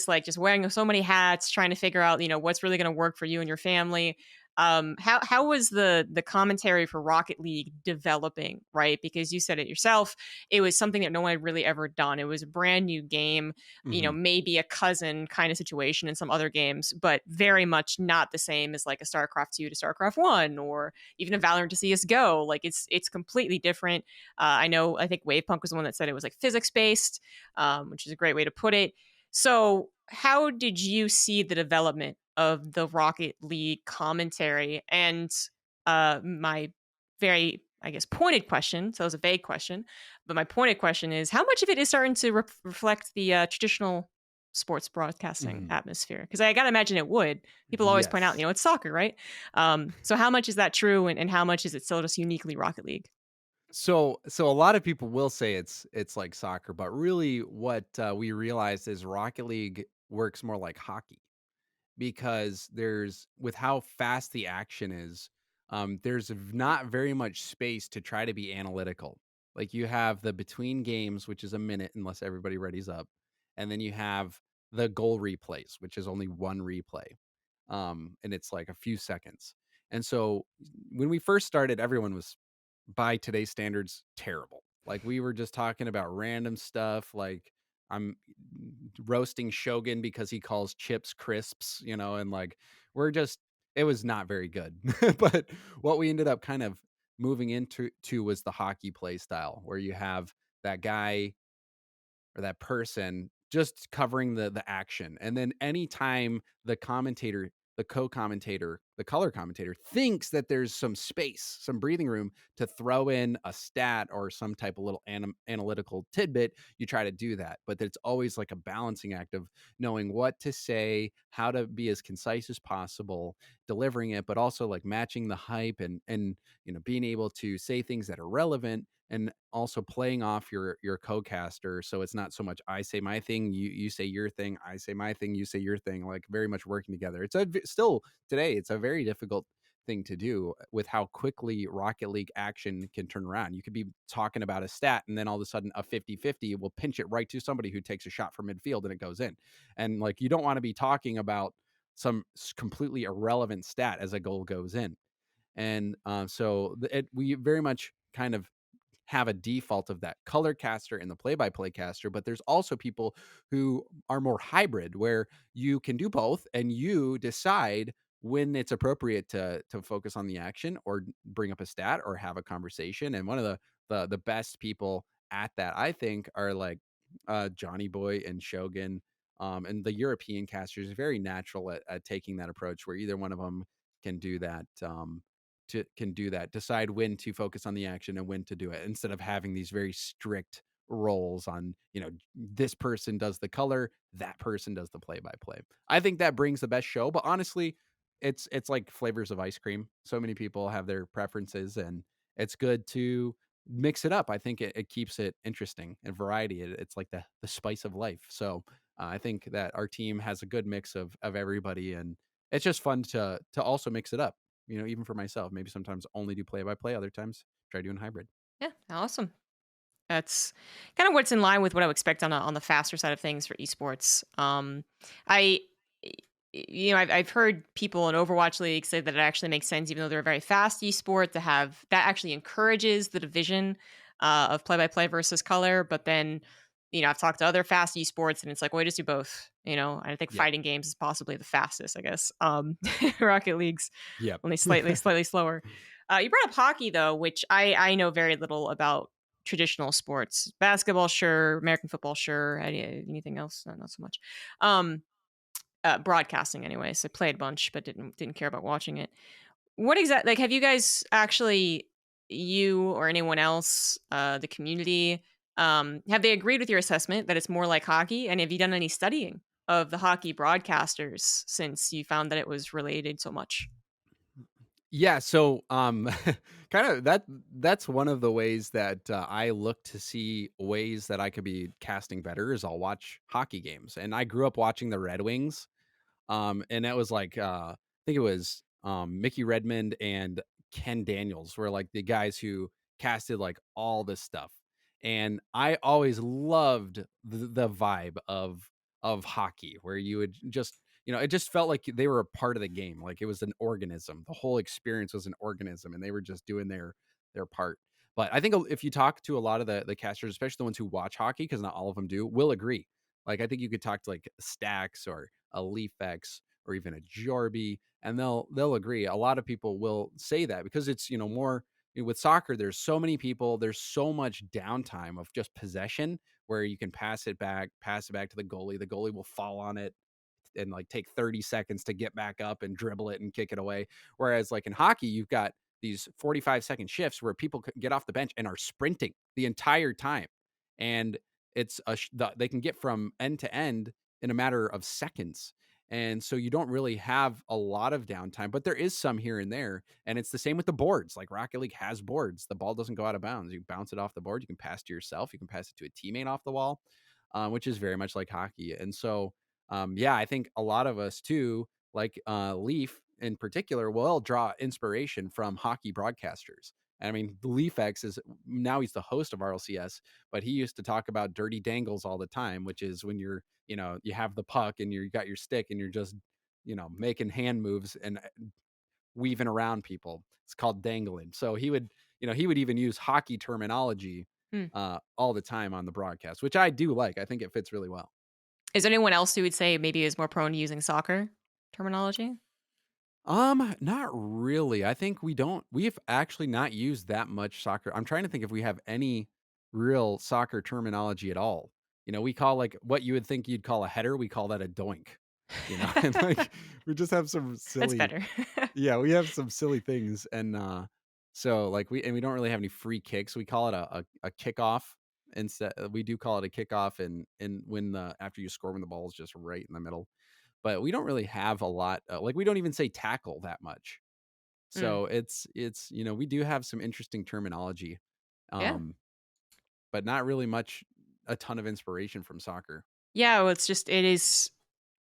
like just wearing so many hats, trying to figure out what's really going to work for you and your family. How was the commentary for Rocket League developing, right? Because you said it yourself, it was something that no one had really ever done. It was a brand new game, Hmm. maybe a cousin kind of situation in some other games, but very much not the same as like a StarCraft 2 to StarCraft 1 or even a Valorant to CS:GO. Like it's completely different. I think Wavepunk was the one that said it was like physics based, which is a great way to put it. So, how did you see the development of the Rocket League commentary? And my very, I guess, pointed question. So it was a vague question, but my pointed question is: how much of it is starting to reflect the traditional sports broadcasting Hmm. atmosphere? Because I gotta imagine it would. People always point out, Yes. it's soccer, right? So how much is that true, and how much is it still just uniquely Rocket League? So a lot of people will say it's like soccer, but really what we realized is Rocket League works more like hockey because there's with how fast the action is, there's not very much space to try to be analytical. Like you have the between games, which is a minute unless everybody readies up, and then you have the goal replays, which is only one replay, and it's like a few seconds. And so when we first started, everyone was by today's standards terrible. Like we were just talking about random stuff, like I'm roasting Shogun because he calls chips crisps, and like we're just it was not very good. But what we ended up kind of moving into was the hockey play style where you have that guy or that person just covering the action. And then anytime the commentator, the co-commentator, the color commentator thinks that there's some space, some breathing room to throw in a stat or some type of little analytical tidbit, you try to do that. But it's always like a balancing act of knowing what to say, how to be as concise as possible, delivering it, but also like matching the hype and being able to say things that are relevant and also playing off your co-caster so it's not so much I say my thing, you say your thing, I say my thing, you say your thing, like very much working together. Still today it's a very difficult thing to do with how quickly Rocket League action can turn around. You could be talking about a stat and then all of a sudden a 50-50 will pinch it right to somebody who takes a shot from midfield and it goes in. And like you don't want to be talking about some completely irrelevant stat as a goal goes in. And we very much kind of have a default of that color caster and the play-by-play caster, but there's also people who are more hybrid where you can do both and you decide when it's appropriate to focus on the action or bring up a stat or have a conversation. And one of the best people at that I think are like Johnny Boy and Shogun, and the European casters are very natural at taking that approach where either one of them can do that. Can do that, decide when to focus on the action and when to do it instead of having these very strict roles on, this person does the color, that person does the play by play. I think that brings the best show, but honestly, it's like flavors of ice cream. So many people have their preferences and it's good to mix it up. I think it keeps it interesting and variety. It's like the spice of life. So I think that our team has a good mix of everybody and it's just fun to also mix it up, even for myself, maybe sometimes only do play by play, other times try doing hybrid. Yeah, awesome. That's kind of what's in line with what I would expect on the faster side of things for esports. I, I've heard people in Overwatch League say that it actually makes sense, even though they're a very fast esport, to have that actually encourages the division of play by play versus color. But then I've talked to other fast esports, and it's like, well, we just do both. I think Yep. fighting games is possibly the fastest, I guess. Rocket League's Yep. only slightly slower. You brought up hockey though, which I know very little about traditional sports. Basketball, sure. American football, sure. Anything else? Not so much. Um, broadcasting, anyway. So I played a bunch, but didn't care about watching it. What exactly, like, have you guys actually, you or anyone else, the community, have they agreed with your assessment that it's more like hockey? And have you done any studying of the hockey broadcasters since you found that it was related so much? Yeah, so kind of that's one of the ways that I look to see ways that I could be casting better is I'll watch hockey games. And I grew up watching the Red Wings. And that was like I think it was Mickey Redmond and Ken Daniels were like the guys who casted like all this stuff. And I always loved the vibe of hockey where you would just, it just felt like they were a part of the game. Like it was an organism. The whole experience was an organism and they were just doing their part. But I think if you talk to a lot of the casters, especially the ones who watch hockey, because not all of them do, will agree. Like I think you could talk to like Stacks or a Leafex or even a Jorby, and they'll agree. A lot of people will say that because it's more with soccer. There's so many people. There's so much downtime of just possession where you can pass it back to the goalie. The goalie will fall on it and like take 30 seconds to get back up and dribble it and kick it away. Whereas like in hockey, you've got these 45-second shifts where people get off the bench and are sprinting the entire time. And they can get from end to end in a matter of seconds. And so you don't really have a lot of downtime, but there is some here and there. And it's the same with the boards. Like Rocket League has boards. The ball doesn't go out of bounds. You bounce it off the board. You can pass to yourself. You can pass it to a teammate off the wall, which is very much like hockey. And so, yeah, I think a lot of us too, like Leaf in particular, will draw inspiration from hockey broadcasters. I mean, Leaf X is now he's the host of RLCS, but he used to talk about dirty dangles all the time, which is when you have the puck and you got your stick and you're just, making hand moves and weaving around people. It's called dangling. So he would even use hockey terminology Hmm. all the time on the broadcast, which I do like. I think it fits really well. Is there anyone else who would say maybe is more prone to using soccer terminology? Not really. I think we've actually not used that much soccer. I'm trying to think if we have any real soccer terminology at all. We call like what you would think you'd call a header, we call that a doink, and like we just have some That's silly, better. yeah, we have some silly things. And so like we don't really have any free kicks. We call it a kickoff instead. We do call it a kickoff and when the after you score when the ball is just right in the middle, but we don't really have a lot, like, we don't even say tackle that much. Mm, So we do have some interesting terminology, yeah. um, but not really much a ton of inspiration from soccer. Yeah, well,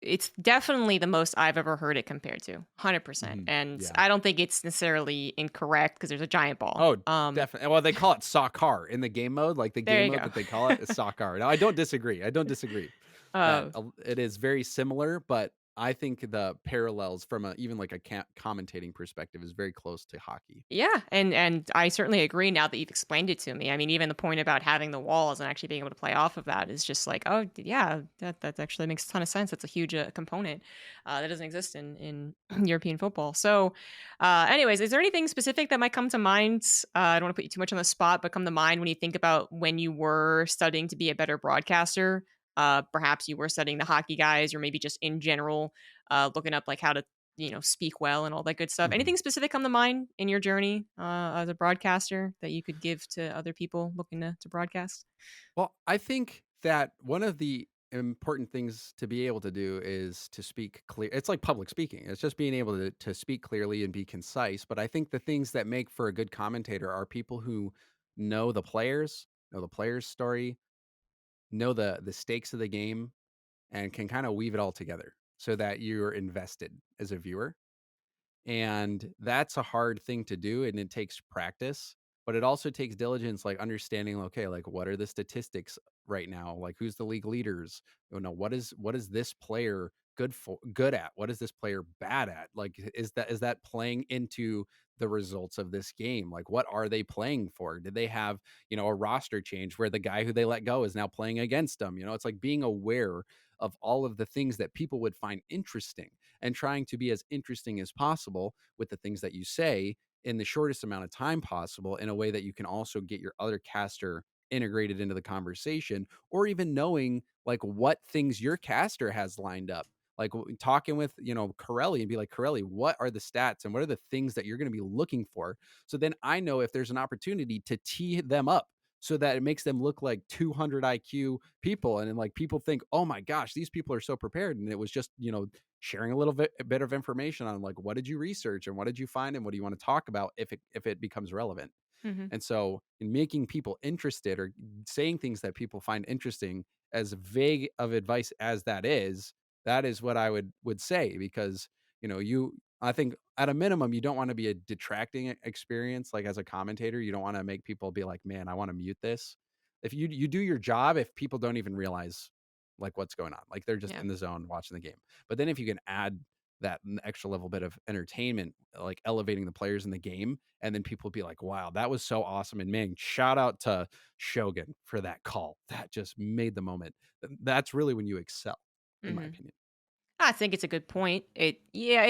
it's definitely the most I've ever heard it compared to, 100%, Mhm. and Yeah. I don't think it's necessarily incorrect because there's a giant ball. Oh, definitely. Well, they call it soccer in the game mode, like, the There game you mode go. that they call it is soccer. Now, I don't disagree. I don't disagree that Oh, it is very similar, but I think the parallels from even, like, a commentating perspective is very close to hockey. yeah, and I certainly agree now that you've explained it to me. I mean, even the point about having the walls and actually being able to play off of that is just like, oh, yeah, that actually makes a ton of sense. That's a huge component that doesn't exist in European football. So, anyways, is there anything specific that might come to mind? I don't want to put you too much on the spot, but come to mind when you think about when you were studying to be a better broadcaster. Perhaps you were studying the hockey guys, or maybe just in general, looking up like how to speak well and all that good stuff. Mhm. Anything specific come to mind in your journey as a broadcaster that you could give to other people looking to broadcast? Well, I think that one of the important things to be able to do is to speak clear. It's like public speaking. It's just being able to speak clearly and be concise. But I think the things that make for a good commentator are people who know the players' story, know the stakes of the game, and can kind of weave it all together so that you're invested as a viewer. And that's a hard thing to do, and it takes practice, but it also takes diligence, like understanding, okay, like what are the statistics right now? Like who's the league leaders? What is this player good at? What is this player bad at? Like is that playing into the results of this game. Like, what are they playing for? Did they have, a roster change where the guy who they let go is now playing against them? It's like being aware of all of the things that people would find interesting and trying to be as interesting as possible with the things that you say in the shortest amount of time possible, in a way that you can also get your other caster integrated into the conversation, or even knowing like what things your caster has lined up, like talking with Corelli, and be like, Corelli, what are the stats and what are the things that you're going to be looking for, so then I know if there's an opportunity to tee them up, so that it makes them look like 200 IQ people, and then like people think, oh my gosh, these people are so prepared, and it was just sharing a little bit of information on like, what did you research and what did you find and what do you want to talk about if it becomes relevant. Mhm. And so, in making people interested, or saying things that people find interesting, as vague of advice as that is what I would say, because I think at a minimum you don't want to be a detracting experience. Like, as a commentator, you don't want to make people be like, "Man, I want to mute this." If you do your job, if people don't even realize like what's going on, like they're just Yeah. in the zone watching the game. But then if you can add that extra level bit of entertainment, like elevating the players in the game, and then people be like, "Wow, that was so awesome!" And man, shout out to Shogun for that call. That just made the moment. That's really when you excel, in my Mhm. opinion. I think it's a good point. It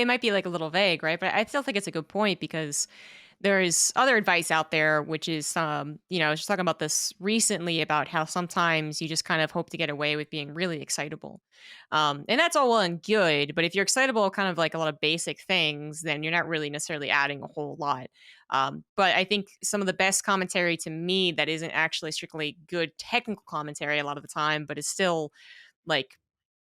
might be like a little vague, right? But I still think it's a good point because there is other advice out there, which is, I was just talking about this recently about how sometimes you just kind of hope to get away with being really excitable. And that's all well and good. But if you're excitable, kind of like a lot of basic things, then you're not really necessarily adding a whole lot. But I think some of the best commentary to me that isn't actually strictly good technical commentary a lot of the time, but is still like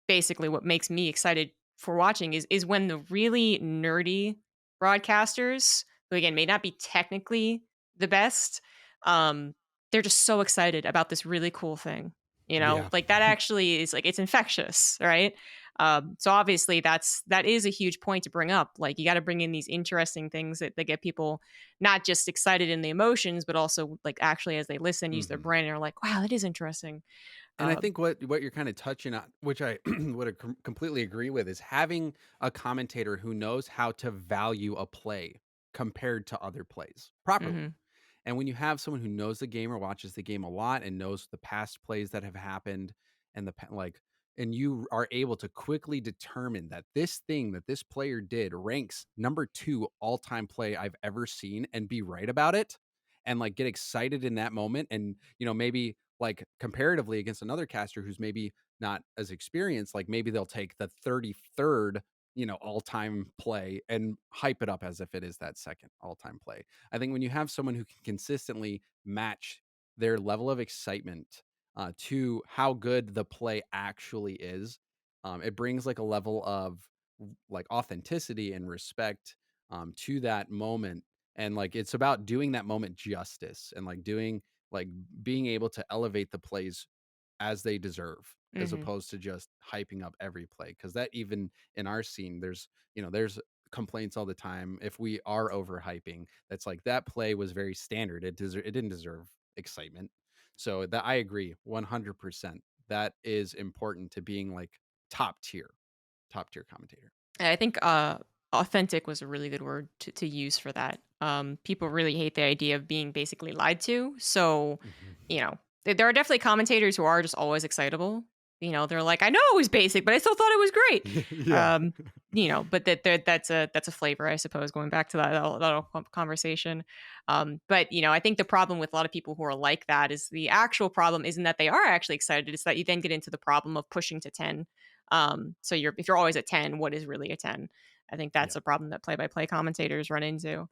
basically what makes me excited for watching is when the really nerdy broadcasters, who again may not be technically the best, um, they're just so excited about this really cool thing. Yeah. Like that actually is like it's infectious, right? So obviously that is a huge point to bring up. Like you got to bring in these interesting things that get people not just excited in the emotions, but also like actually as they listen, use their Mhm. brain and are like, wow, that is interesting. And I Um, think what you're kind of touching on, which I would completely agree with, is having a commentator who knows how to value a play compared to other plays properly. mhm, And when you have someone who knows the game or watches the game a lot and knows the past plays that have happened, and and you are able to quickly determine that this thing that this player did ranks number 2 all-time play I've ever seen, and be right about it, and like get excited in that moment, and maybe like comparatively against another caster who's maybe not as experienced, like maybe they'll take the 33rd all-time play and hype it up as if it is that second all-time play. I think when you have someone who can consistently match their level of excitement to how good the play actually is, it brings like a level of like authenticity and respect to that moment. And like it's about doing that moment justice, and like being able to elevate the plays as they deserve, as mhm. opposed to just hyping up every play. Because that, even in our scene, there's complaints all the time if we are overhyping. That's like, that play was very standard. It didn't deserve excitement. So that, I agree 100%. That is important to being like top tier, top tier commentator. I think authentic was a really good word to use for that. People really hate the idea of being basically lied to. So, Mhm. there are definitely commentators who are just always excitable. They're like, I know it was basic, but I still thought it was great. Yeah. Um, but that's a flavor, I suppose. Going back to that conversation, but I think the problem with a lot of people who are like that is the actual problem isn't that they are actually excited; it's that you then get into the problem of pushing to 10. So if you're always at 10, what is really a 10? I think that's Yeah. a problem that play-by-play commentators run into.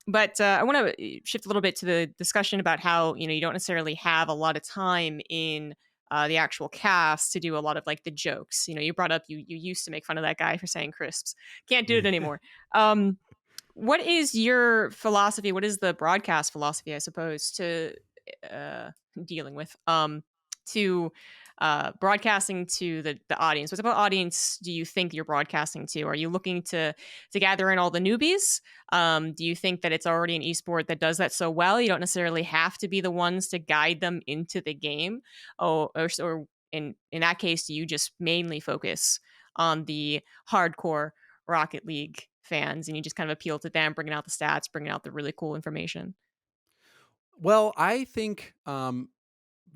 But I want to shift a little bit to the discussion about how you don't necessarily have a lot of time in the actual cast to do a lot of like the jokes. You brought up you used to make fun of that guy for saying crisps. Can't do it anymore. Um, what is your philosophy? What is the broadcast philosophy, I suppose, to uh, dealing with to broadcasting to the audience? What type of audience do you think you're broadcasting to? Are you looking to gather in all the newbies? Do you think that it's already an esport that does that so well? You don't necessarily have to be the ones to guide them into the game. Or in that case, do you just mainly focus on the hardcore Rocket League fans and you just kind of appeal to them, bringing out the stats, bringing out the really cool information? Well, I think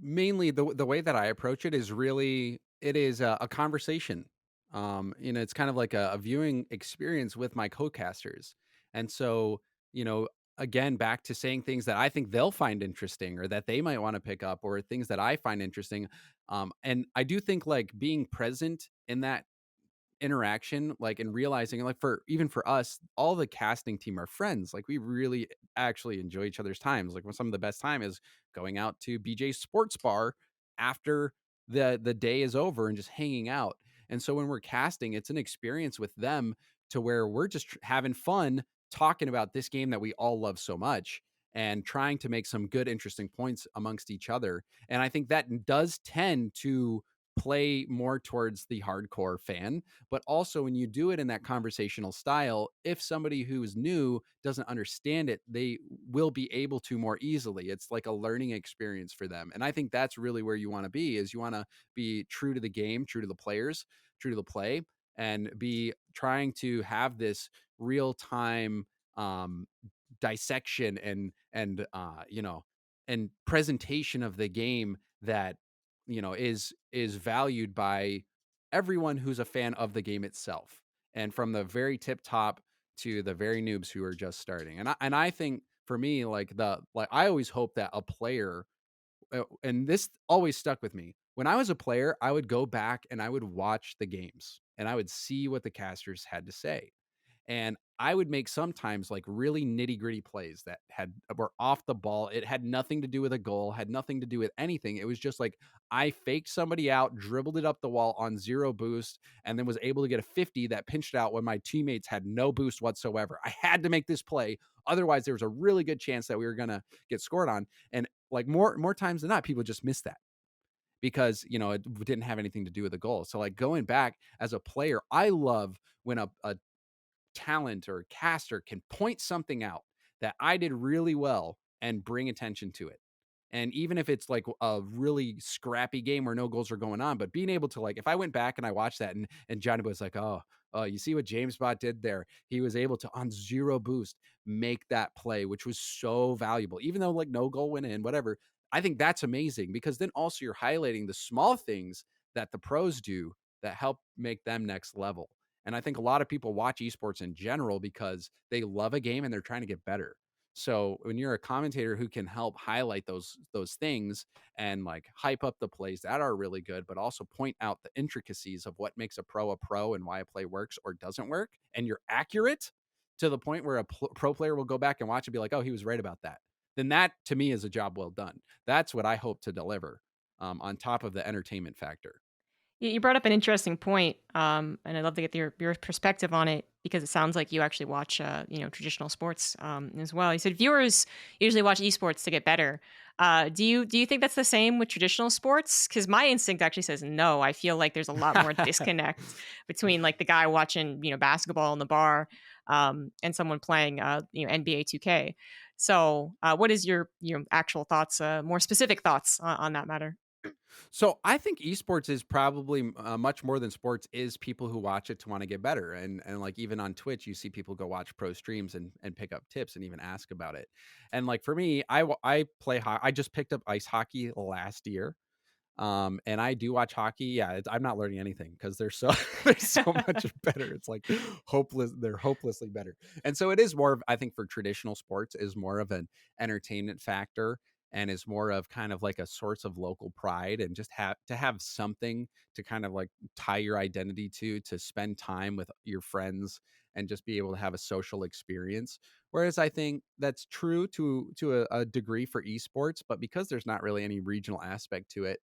mainly the way that I approach it is really it is a conversation. It's kind of like a viewing experience with my co-casters. And so, you know, again, back to saying things that I think they'll find interesting or that they might want to pick up or things that I find interesting. And I do think like being present in that interaction, like, and realizing, like, for even for us, all the casting team are friends. Like, we really actually enjoy each other's times. Like, when some of the best time is going out to BJ's Sports Bar after the day is over and just hanging out. And so when we're casting, it's an experience with them to where we're just having fun talking about this game that we all love so much and trying to make some good, interesting points amongst each other. And I think that does tend to play more towards the hardcore fan, but also when you do it in that conversational style, if somebody who's new doesn't understand it, they will be able to more easily. It's like a learning experience for them. And I think that's really where you want to be is you want to be true to the game, true to the players, true to the play, and be trying to have this real time um dissection and presentation of the game that is valued by everyone who's a fan of the game itself, and from the very tip top to the very noobs who are just starting. And I think for me, like I always hope that a player, and this always stuck with me. When I was a player, I would go back and I would watch the games and I would see what the casters had to say. And I would make sometimes like really nitty gritty plays that were off the ball. It had nothing to do with a goal, had nothing to do with anything. It was just like I faked somebody out, dribbled it up the wall on zero boost, and then was able to get a 50 that pinched out when my teammates had no boost whatsoever. I had to make this play. Otherwise, there was a really good chance that we were going to get scored on. And like more times than not, people just miss that because it didn't have anything to do with the goal. So like going back as a player, I love when a talent or caster can point something out that I did really well and bring attention to it. And even if it's like a really scrappy game where no goals are going on, but being able to like, if I went back and I watched that and Johnny was like, oh, you see what JamesBot did there? He was able to on zero boost make that play, which was so valuable, even though like no goal went in, whatever. I think that's amazing because then also you're highlighting the small things that the pros do that help make them next level. And I think a lot of people watch esports in general because they love a game and they're trying to get better. So when you're a commentator who can help highlight those things and like hype up the plays that are really good, but also point out the intricacies of what makes a pro and why a play works or doesn't work, and you're accurate to the point where a pro player will go back and watch and be like, "Oh, he was right about that." Then that to me is a job well done. That's what I hope to deliver on top of the entertainment factor. You brought up an interesting point, and I'd love to get your perspective on it because it sounds like you actually watch, traditional sports as well. You said viewers usually watch esports to get better. Do you think that's the same with traditional sports? Because my instinct actually says no. I feel like there's a lot more disconnect between like the guy watching basketball in the bar and someone playing NBA 2K. So, what is your actual thoughts, more specific thoughts on that matter? So I think esports is probably much more than sports is people who watch it to want to get better, and like even on Twitch you see people go watch pro streams and pick up tips and even ask about it. And like for me, I play I just picked up ice hockey last year. And I do watch hockey. Yeah, I'm not learning anything because they're so they're so much better. It's like hopeless. They're hopelessly better. And so it is more of, I think, for traditional sports is more of an entertainment factor and is more of kind of like a source of local pride and just have something to kind of like tie your identity to spend time with your friends and just be able to have a social experience. Whereas I think that's true to a degree for esports, but because there's not really any regional aspect to it,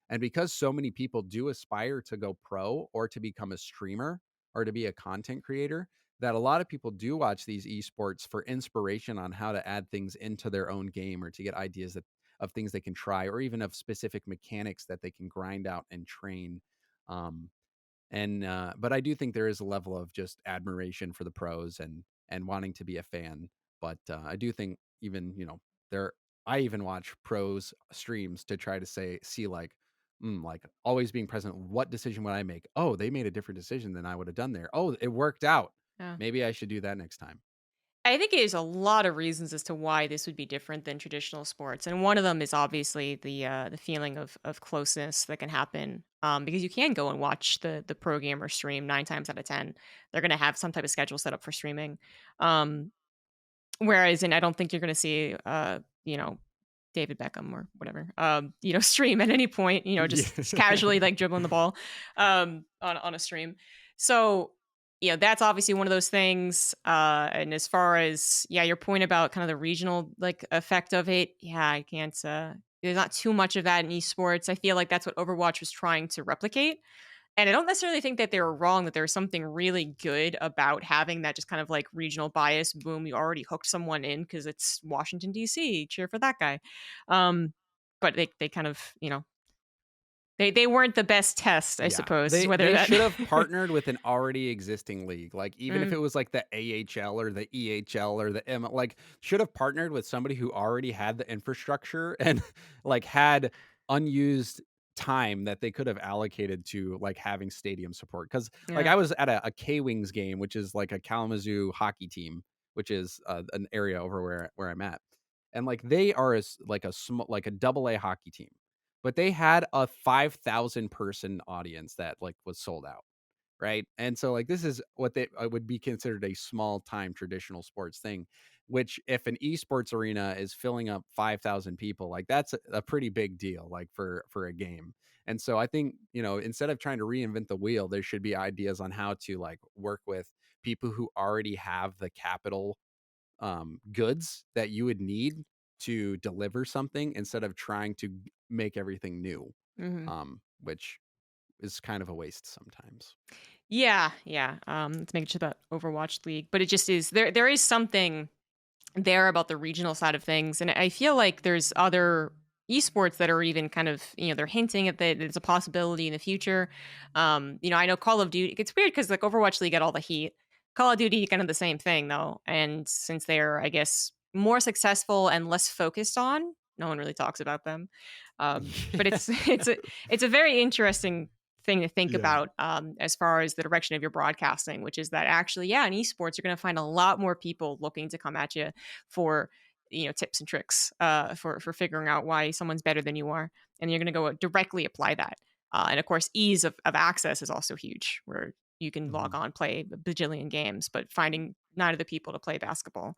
and because so many people do aspire to go pro or to become a streamer or to be a content creator, that a lot of people do watch these esports for inspiration on how to add things into their own game or to get ideas of things they can try or even of specific mechanics that they can grind out and train. Um, and but I do think there is a level of just admiration for the pros and wanting to be a fan. But I do think even there I even watch pros streams to try to see like always being present. What decision would I make? Oh, they made a different decision than I would have done there. Oh, it worked out. Yeah. Maybe I should do that next time. I think there's a lot of reasons as to why this would be different than traditional sports, and one of them is obviously the feeling of closeness that can happen, because you can go and watch the pro gamer stream 9 times out of 10. They're gonna have some type of schedule set up for streaming, um, whereas and I don't think you're gonna see, David Beckham or whatever, stream at any point, Yeah. just casually like dribbling the ball on a stream. So, that's obviously one of those things. And as far as your point about kind of the regional like effect of it, I can't. There's not too much of that in esports. I feel like that's what Overwatch was trying to replicate. And I don't necessarily think that they were wrong, that there's something really good about having that just kind of like regional bias. Boom, you already hooked someone in because it's Washington, D.C. Cheer for that guy. But they kind of, they weren't the best test, I Yeah, suppose, is whether they that. should have partnered with an already existing league, like, even if Mm, it was, like, the AHL or the EHL or the M like, should have partnered with somebody who already had the infrastructure and, like, had unused time that they could have allocated to, like, having stadium support. Because like, yeah. I was at a K-Wings game, which is, like, a Kalamazoo hockey team, which is, an area over where I'm at, and, like, they are like a double A hockey team. But they had a 5,000 person audience that, like, was sold out, right? And so, like, this is what they would be considered a small time traditional sports thing, which if an esports arena is filling up 5,000 people, like, that's a pretty big deal, like, for a game. And so I think, instead of trying to reinvent the wheel, there should be ideas on how to, like, work with people who already have the capital goods that you would need to deliver something instead of trying to make everything new, Hmm. which is kind of a waste sometimes. Yeah, yeah. Let's make it just about Overwatch League, but it just is there is something there about the regional side of things. And I feel like there's other esports that are even kind of, they're hinting at that it's a possibility in the future. I know Call of Duty, it's weird because like Overwatch League got all the heat. Call of Duty kind of the same thing though. And since they're, I guess, more successful and less focused on, no one really talks about them. But Yeah. it's a very interesting thing to think Yeah. about as far as the direction of your broadcasting, which is that actually, in esports, you're going to find a lot more people looking to come at you for tips and tricks for figuring out why someone's better than you are, and you're going to go directly apply that. And of course, ease of access is also huge, where you can log Mhm. on, play a bajillion games, but finding 9 of the people to play basketball,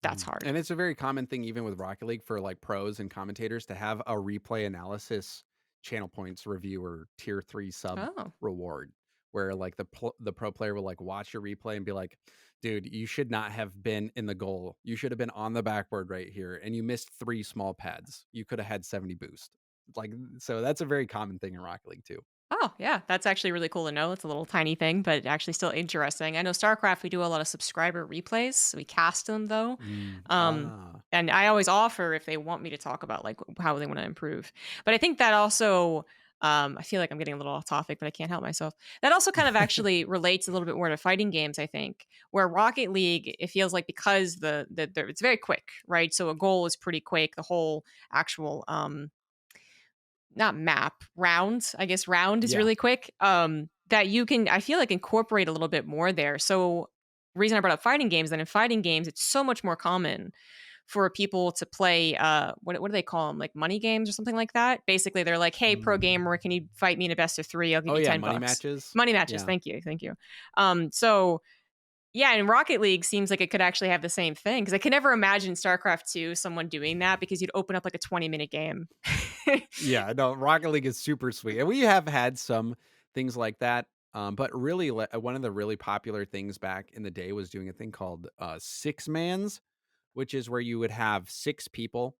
that's Mhm. hard. And it's a very common thing even with Rocket League for, like, pros and commentators to have a replay analysis channel points review or tier 3 sub Oh. reward where, like, the pro player will, like, watch your replay and be like, "Dude, you should not have been in the goal. You should have been on the backboard right here, and you missed 3 small pads. You coulda had 70 boost." Like, so that's a very common thing in Rocket League too. Oh, yeah, that's actually really cool to know. It's a little tiny thing, but actually still interesting. I know StarCraft, we do a lot of subscriber replays. We cast them though. Mm. Um, Ah. and I always offer if they want me to talk about like how they want to improve. But I think that also, I feel like I'm getting a little off topic, but I can't help myself. That also kind of actually relates a little bit more to fighting games, I think, where Rocket League, it feels like because it's very quick, right? So a goal is pretty quick. The whole actual, not map, round, I guess round is Yeah. really quick, that you can, I feel like, incorporate a little bit more there. So, reason I brought up fighting games, that in fighting games, it's so much more common for people to play, what do they call them? Like money games or something like that? Basically, they're like, "Hey, pro Mm. gamer, can you fight me in a best of 3? I'll give Oh, you yeah, 10 money bucks." matches. Money matches, Yeah. thank you, thank you. So yeah, and Rocket League seems like it could actually have the same thing, because I can never imagine StarCraft 2 someone doing that, because you'd open up like a 20-minute game. Yeah, no, Rocket League is super sweet, and we have had some things like that, but really, one of the really popular things back in the day was doing a thing called, six mans, which is where you would have 6 people,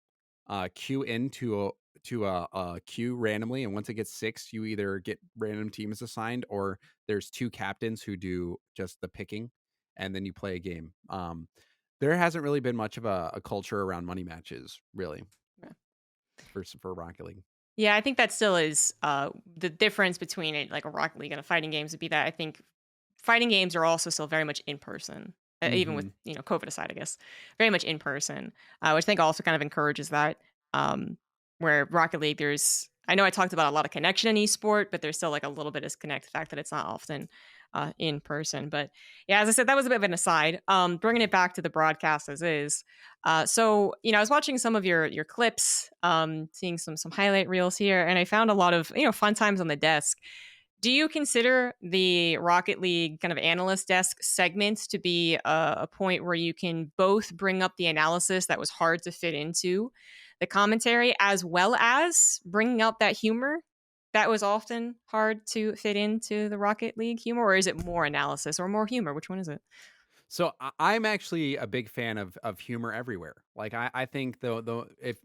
queue into a queue randomly, and once it gets 6, you either get random teams assigned, or there's 2 captains who do just the picking, and then you play a game. There hasn't really been much of a culture around money matches, really, for Rocket League. Yeah, I think that still is the difference between it, like a Rocket League and a fighting games, would be that I think fighting games are also still very much in person, even with Mhm. COVID aside, I guess, very much in person, which I think also kind of encourages that. Um, where Rocket League, I know I talked about a lot of connection in esport, but there's still like a little bit of disconnect, the fact that it's not often. in person. But yeah, as I said, that was a bit of an aside. Bringing it back to the broadcast as is. So I was watching some of your clips, seeing some highlight reels here, and I found a lot of fun times on the desk. Do you consider the Rocket League kind of analyst desk segments to be a point where you can both bring up the analysis that was hard to fit into the commentary, as well as bringing up that humor that was often hard to fit into the Rocket League humor? Or is it more analysis or more humor? Which one is it? So I'm actually a big fan of humor everywhere. Like I think the if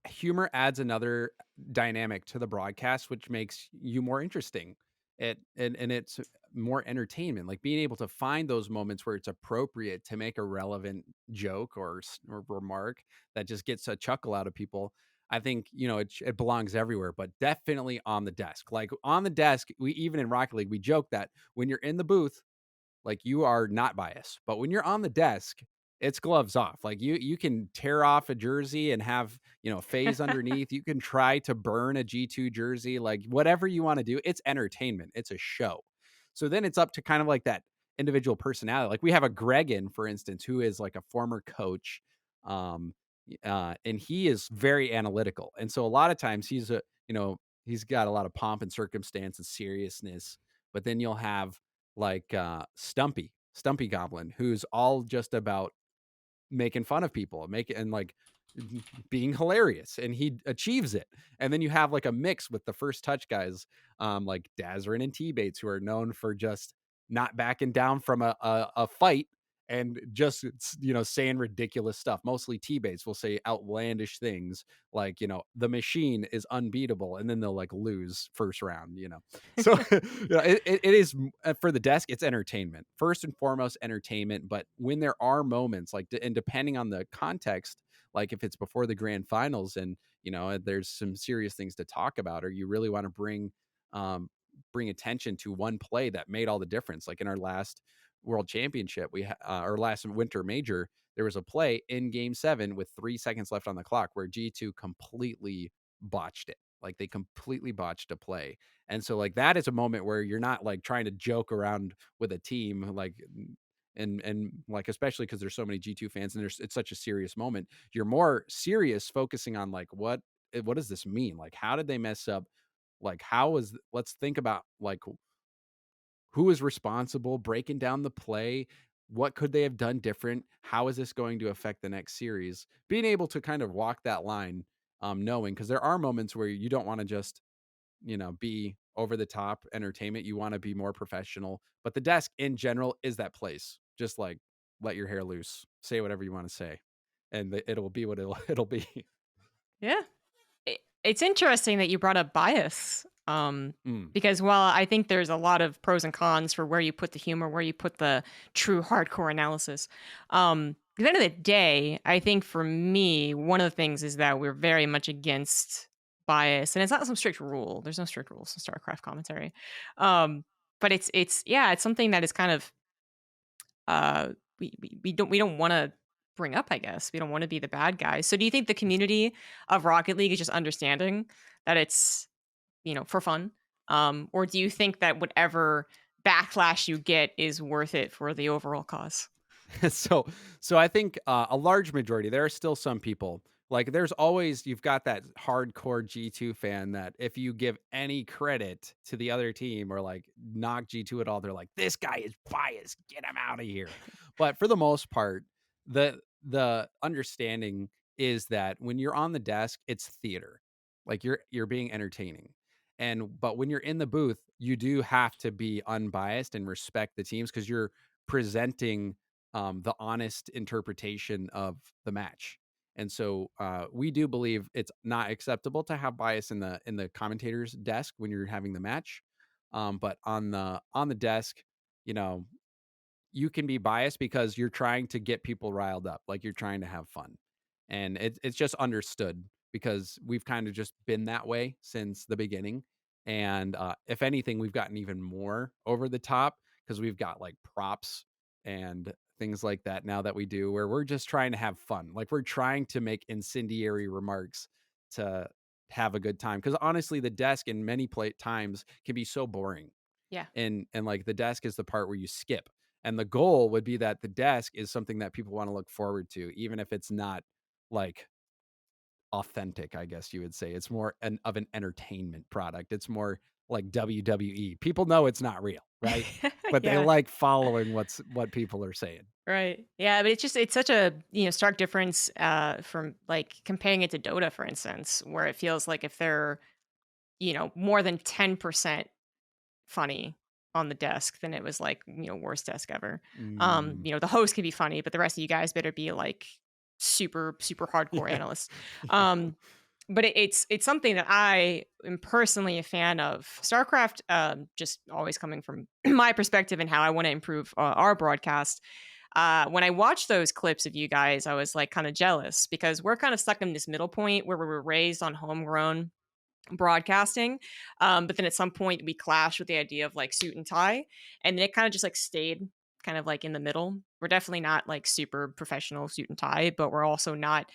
humor adds another dynamic to the broadcast, which makes you more interesting. And it's more entertainment. Like being able to find those moments where it's appropriate to make a relevant joke or remark that just gets a chuckle out of people. I think it belongs everywhere, but definitely on the desk. Like on the desk, we even in Rocket League we joke that when you're in the booth, like you are not biased. But when you're on the desk, it's gloves off. Like you can tear off a jersey and have, phase underneath. You can try to burn a G2 jersey, like whatever you want to do. It's entertainment. It's a show. So then it's up to kind of like that individual personality. Like we have a Gregan, for instance, who is like a former coach. Um and he is very analytical. And so a lot of times he's got a lot of pomp and circumstance and seriousness. But then you'll have like Stumpy Goblin, who's all just about making fun of people, and like being hilarious, and he achieves it. And then you have like a mix with the first touch guys, like Dazarin and T Bates, who are known for just not backing down from a fight and just saying ridiculous stuff. Mostly T Bates will say outlandish things like the machine is unbeatable, and then they'll like lose first round. So it is for the desk. It's entertainment first and foremost, entertainment. But when there are moments like, and depending on the context, like if it's before the grand finals and there's some serious things to talk about, or you really want to bring attention to one play that made all the difference. Like in our last world championship, our last winter major, there was a play in game 7 with 3 seconds left on the clock where G2 completely botched it. Like they completely botched a play. And so like that is a moment where you're not like trying to joke around with a team, like and like especially because there's so many G2 fans and it's such a serious moment. You're more serious focusing on like what does this mean? Like how did they mess up? Like let's think about like who is responsible, breaking down the play, what could they have done different? How is this going to affect the next series? Being able to kind of walk that line, knowing because there are moments where you don't want to just be over the top entertainment. You want to be more professional. But the desk in general is that place. Just like let your hair loose, say whatever you want to say, and it'll be what it'll be. Yeah. It's interesting that you brought up bias, Mm. because while I think there's a lot of pros and cons for where you put the humor, where you put the true hardcore analysis, at the end of the day, I think for me, one of the things is that we're very much against bias, and it's not some strict rule. There's no strict rules in StarCraft commentary, um, but it's something that is kind of we don't want to bring up, I guess. We don't want to be the bad guys. So do you think the community of Rocket League is just understanding that it's, for fun? Or do you think that whatever backlash you get is worth it for the overall cause? so so I think a large majority, there are still some people like there's always you've got that hardcore G2 fan that if you give any credit to the other team or like knock G2 at all, they're like, this guy is biased, get him out of here. But for the most part, the understanding is that when you're on the desk, it's theater. Like you're being entertaining. And but when you're in the booth, you do have to be unbiased and respect the teams because you're presenting the honest interpretation of the match. And so we do believe it's not acceptable to have bias in the commentator's desk when you're having the match. But on the desk, you know, you can be biased because you're trying to get people riled up, like you're trying to have fun. And it's just understood because we've kind of just been that way since the beginning. And if anything, we've gotten even more over the top because we've got like props and things like that now that we do where we're just trying to have fun. Like we're trying to make incendiary remarks to have a good time. Because honestly, the desk in many play times can be so boring Yeah. and like the desk is the part where you skip. And the goal would be that the desk is something that people want to look forward to, even if it's not like authentic, I guess you would say. It's more of an entertainment product. It's more like WWE. People know it's not real, right? But they Yeah. like following what people are saying. Right. Yeah, but it's such a, stark difference from like comparing it to Dota, for instance, where it feels like if they're, more than 10% funny on the desk, then it was like, worst desk ever. Mm. The host can be funny, but the rest of you guys better be like super, super hardcore Yeah. analysts. Yeah. Um, but it's something that I am personally a fan of. StarCraft, just always coming from my perspective and how I want to improve our broadcast. When I watched those clips of you guys, I was like kind of jealous because we're kind of stuck in this middle point where we were raised on homegrown broadcasting. But then at some point we clashed with the idea of like suit and tie. And then it kind of just like stayed kind of like in the middle. We're definitely not like super professional suit and tie, but we're also not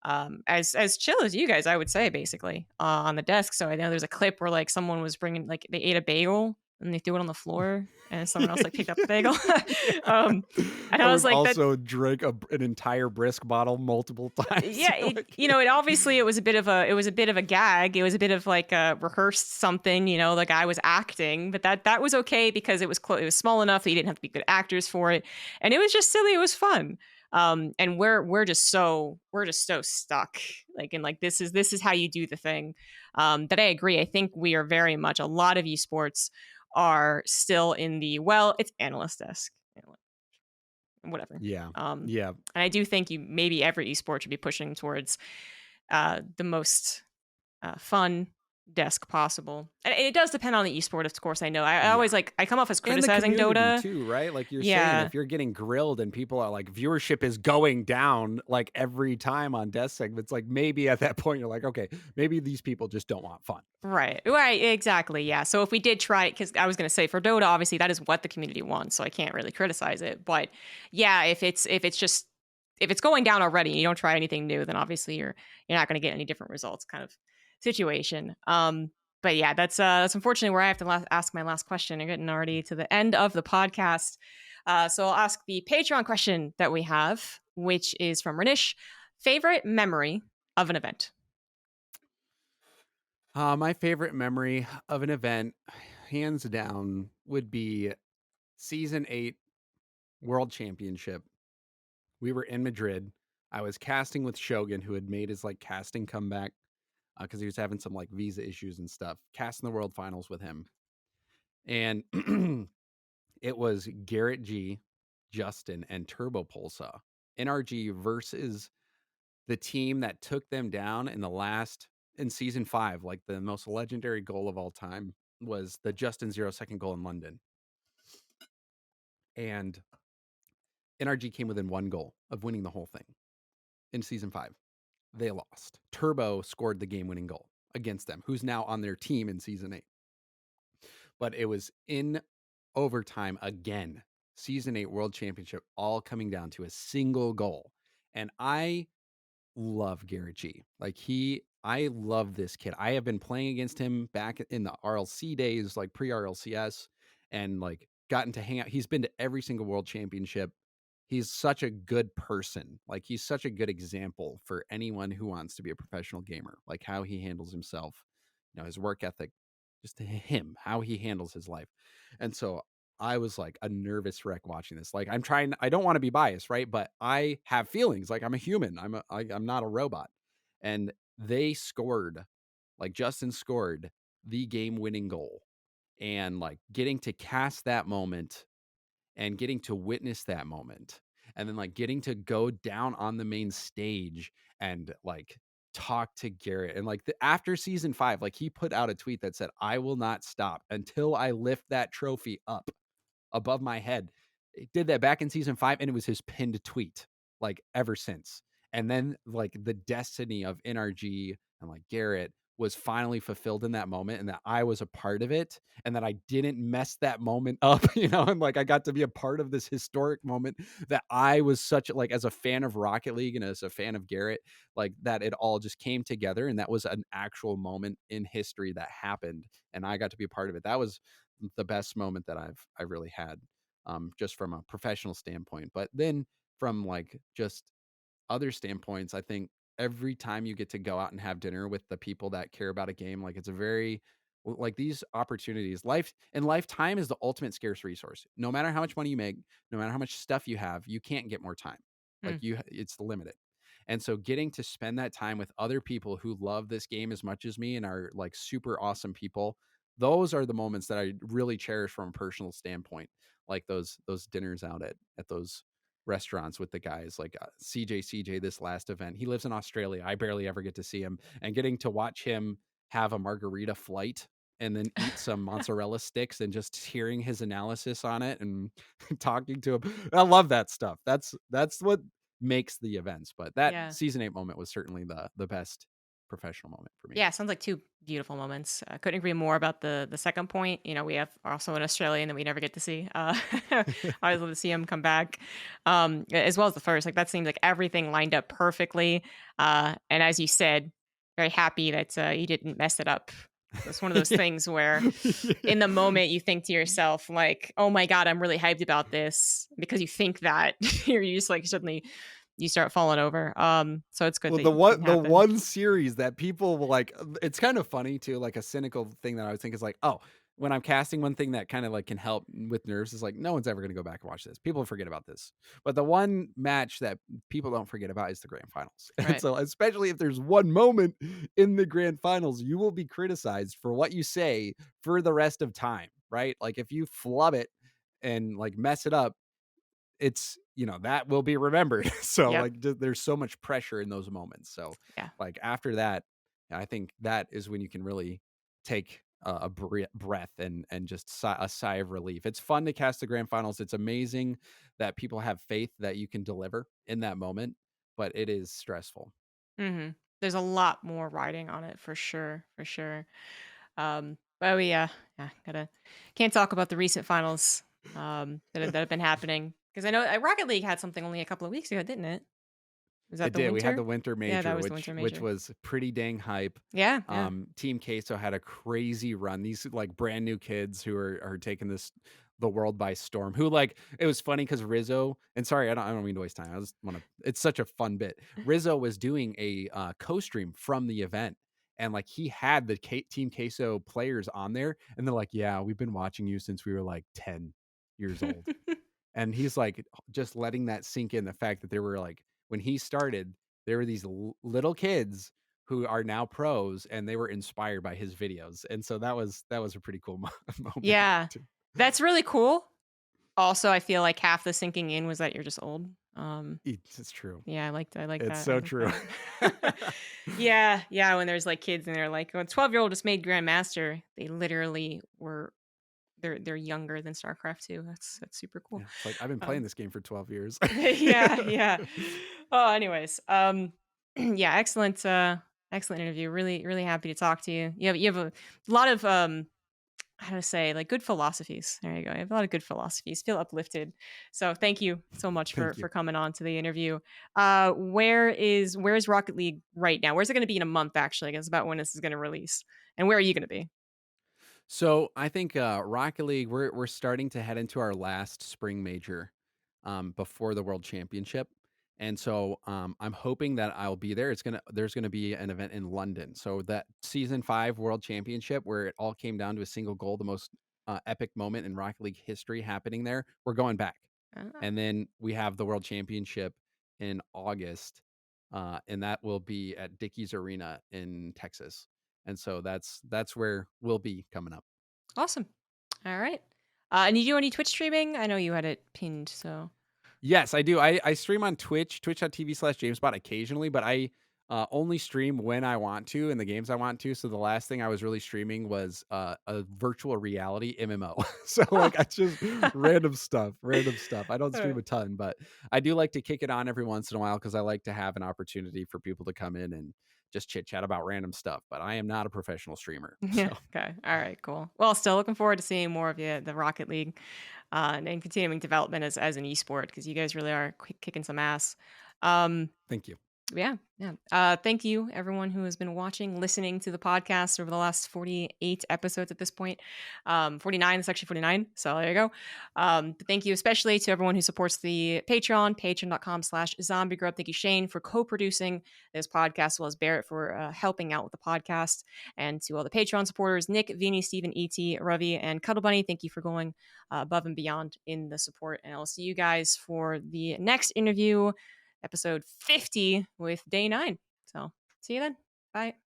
as chill as you guys, I would say, basically, on the desk. So I know there's a clip where like someone was bringing like they ate a bagel and they threw it on the floor and someone else like picked up the bagel. Yeah. um and And I was we've like that. also drank an entire brisk bottle multiple times. Yeah, it obviously it was a bit of a gag. It was a bit of like a rehearsed something, the guy was acting, but that was okay because it was it was small enough that you didn't have to be good actors for it. And it was just silly, it was fun. And we're just so stuck like in like this is how you do the thing. That I agree. I think we are very much, a lot of esports are still in the, well, it's analyst desk, whatever. Yeah. Um, Yeah. and I do think maybe every esport should be pushing towards the most fun desk possible. And it does depend on the esport, of course. I know. I Yeah. always like I come off as And the criticizing community Dota. too, right? Like you're saying, Yeah, if you're getting grilled and people are like viewership is going down like every time on desk segments, like maybe at that point you're like, okay, maybe these people just don't want fun. right, exactly. Yeah. So if we did try it, because I was going to say for Dota, obviously that is what the community wants, so I can't really criticize it. But yeah, if it's going down already and you don't try anything new, then obviously you're not going to get any different results, kind of situation. But yeah, that's unfortunately where I have to ask my last question. We're getting already to the end of the podcast. So I'll ask the Patreon question that we have, which is from Renish. Favorite memory of an event? My favorite memory of an event, hands down, would be season 8 World Championship. We were in Madrid. I was casting with Shogun, who had made his like casting comeback because he was having some like visa issues and stuff. Casting the World Finals with him, and it was Garrett G, Justin, and Turbo Pulsa NRG versus the team that took them down in season 5. Like the most legendary goal of all time was the Justin 0 second goal in London, and NRG came within 1 goal of winning the whole thing in season 5. They lost. Turbo scored the game-winning goal against them, who's now on their team in season 8. But it was in overtime again. Season 8 World Championship, all coming down to a single goal. And I love Garrett G. I love this kid. I have been playing against him back in the RLC days, like pre-RLCS, and like gotten to hang out. He's been to every single World Championship. He's such a good person. Like he's such a good example for anyone who wants to be a professional gamer. Like how he handles himself, his work ethic, just him, how he handles his life. And so I was like a nervous wreck watching this. Like I don't want to be biased, right? But I have feelings. Like I'm a human. I'm not a robot. And they scored, like Justin scored the game-winning goal. And like getting to cast that moment and getting to witness that moment and then like getting to go down on the main stage and like talk to Garrett and like after season 5, like he put out a tweet that said, "I will not stop until I lift that trophy up above my head." It did that back in season 5 and it was his pinned tweet like ever since. And then like the destiny of NRG and like Garrett was finally fulfilled in that moment and that I was a part of it and that I didn't mess that moment up, and like I got to be a part of this historic moment that I was such like as a fan of Rocket League and as a fan of Garrett, like that it all just came together and that was an actual moment in history that happened and I got to be a part of it. the best moment that I really had, just from a professional standpoint. But then from like just other standpoints, I think every time you get to go out and have dinner with the people that care about a game, like it's a very like these opportunities, lifetime is the ultimate scarce resource. No matter how much money you make, no matter how much stuff you have, you can't get more time. Mm, It's limited. And so getting to spend that time with other people who love this game as much as me and are like super awesome people, those are the moments that I really cherish from a personal standpoint. Like those dinners out at those restaurants with the guys like CJ this last event. He lives in Australia. I barely ever get to see him, and getting to watch him have a margarita flight and then eat some mozzarella sticks and just hearing his analysis on it and talking to him. I love that stuff. That's what makes the events. But that yeah. season 8 moment was certainly the best professional moment for me. Yeah, sounds like 2 beautiful moments. I couldn't agree more about the second point. You know, we have also an Australian that we never get to see. I always love to see him come back, as well as the first. Like, that seems like everything lined up perfectly, and as you said, very happy that, you didn't mess it up. It's one of those Yeah. things where Yeah. in the moment you think to yourself like, "Oh my god, I'm really hyped about this," because you think that you're just like suddenly you start falling over. So it's good Well, that it didn't the happen. one series that people will like, it's kind of funny too, like a cynical thing that I would think is like, oh, when I'm casting one thing that kind of like can help with nerves is like, no one's ever going to go back and watch this. People forget about this. But the one match that people don't forget about is the grand finals. And Right. so, especially if there's one moment in the grand finals, you will be criticized for what you say for the rest of time, right? Like if you flub it and like mess it up, it's that will be remembered. So Yep. like there's so much pressure in those moments. So Yeah. like after that, I think that is when you can really take breath and just a sigh of relief. It's fun to cast the grand finals. It's amazing that people have faith that you can deliver in that moment, but it is stressful. There's a lot more riding on it for sure, for sure. But we yeah, gotta can't talk about the recent finals that have been happening because I know Rocket League had something only a couple of weeks ago, didn't it? Was that It the did. We had the winter? winter Yeah, that major, was the winter which major. was pretty dang hype. Yeah, yeah. Team Queso had a crazy run. These like brand new kids who are taking the world by storm. Who like it was funny because Rizzo and sorry, I don't mean to waste time. I just want to. It's such a fun bit. Rizzo was doing a co-stream from the event. And like he had the Team Queso players on there, and they're like, "Yeah, we've been watching you since we were like 10 years old." And he's like just letting that sink in, the fact that there were like when he started, there were these little kids who are now pros and they were inspired by his videos. And so that was a pretty cool moment Yeah. too. That's really cool. Also, I feel like half the sinking in was that you're just old. It's true. Yeah, I like It's that. I so like true. that. Yeah, yeah, when there's like kids and they're like, "Oh, 12-year-old just made grandmaster." They literally were they're younger than StarCraft 2. That's super cool. Yeah, it's like I've been playing Um, this game for 12 years. yeah, yeah. Oh, anyways, yeah, excellent interview. Really happy to talk to you. You have a lot of how to say like good philosophies. There you go. You have a lot of good philosophies. Feel uplifted. So thank you so much for Thank you. for coming on to the interview. Where's Rocket League right now? Where's it going to be in a month? Actually, I guess about when this is going to release. And where are you going to be? So I think Rocket League, we're starting to head into our last spring major before the World Championship, and so I'm hoping that I'll be there. There's gonna be an event in London. So that season 5 World Championship, where it all came down to a single goal, the most epic moment in Rocket League history happening there. We're going back, Ah, and then we have the World Championship in August, and that will be at Dickies Arena in Texas. And so that's where we'll be coming up. awesome. All right. And you do any Twitch streaming? I know you had it pinned. So Yes, I do. I stream on Twitch, twitch.tv/JamesBot occasionally, but I only stream when I want to in the games I want to. So the last thing I was really streaming was a virtual reality MMO. So oh. like I just random stuff, random stuff. I don't Uh, stream a ton, but I do like to kick it on every once in a while because I like to have an opportunity for people to come in and just chit chat about random stuff. But I am not a professional streamer. yeah. So Okay. All right. Cool. Well, still looking forward to seeing more of you at the Rocket League. And continuing development as an esport because you guys really are kicking some ass. Um, thank you. Yeah, yeah. Thank you, everyone who has been watching, listening to the podcast over the last 48 episodes at this point. 49, it's actually 49. So there you go. But thank you especially to everyone who supports the Patreon, patreon.com/zombiegrub. Thank you, Shane, for co-producing this podcast, as well as Barrett for helping out with the podcast. And to all the Patreon supporters, Nick, Vinny, Steven, E.T., Ravi, and Cuddle Bunny, thank you for going above and beyond in the support. And I'll see you guys for the next interview, episode 50 with day 9. So see you then. Bye.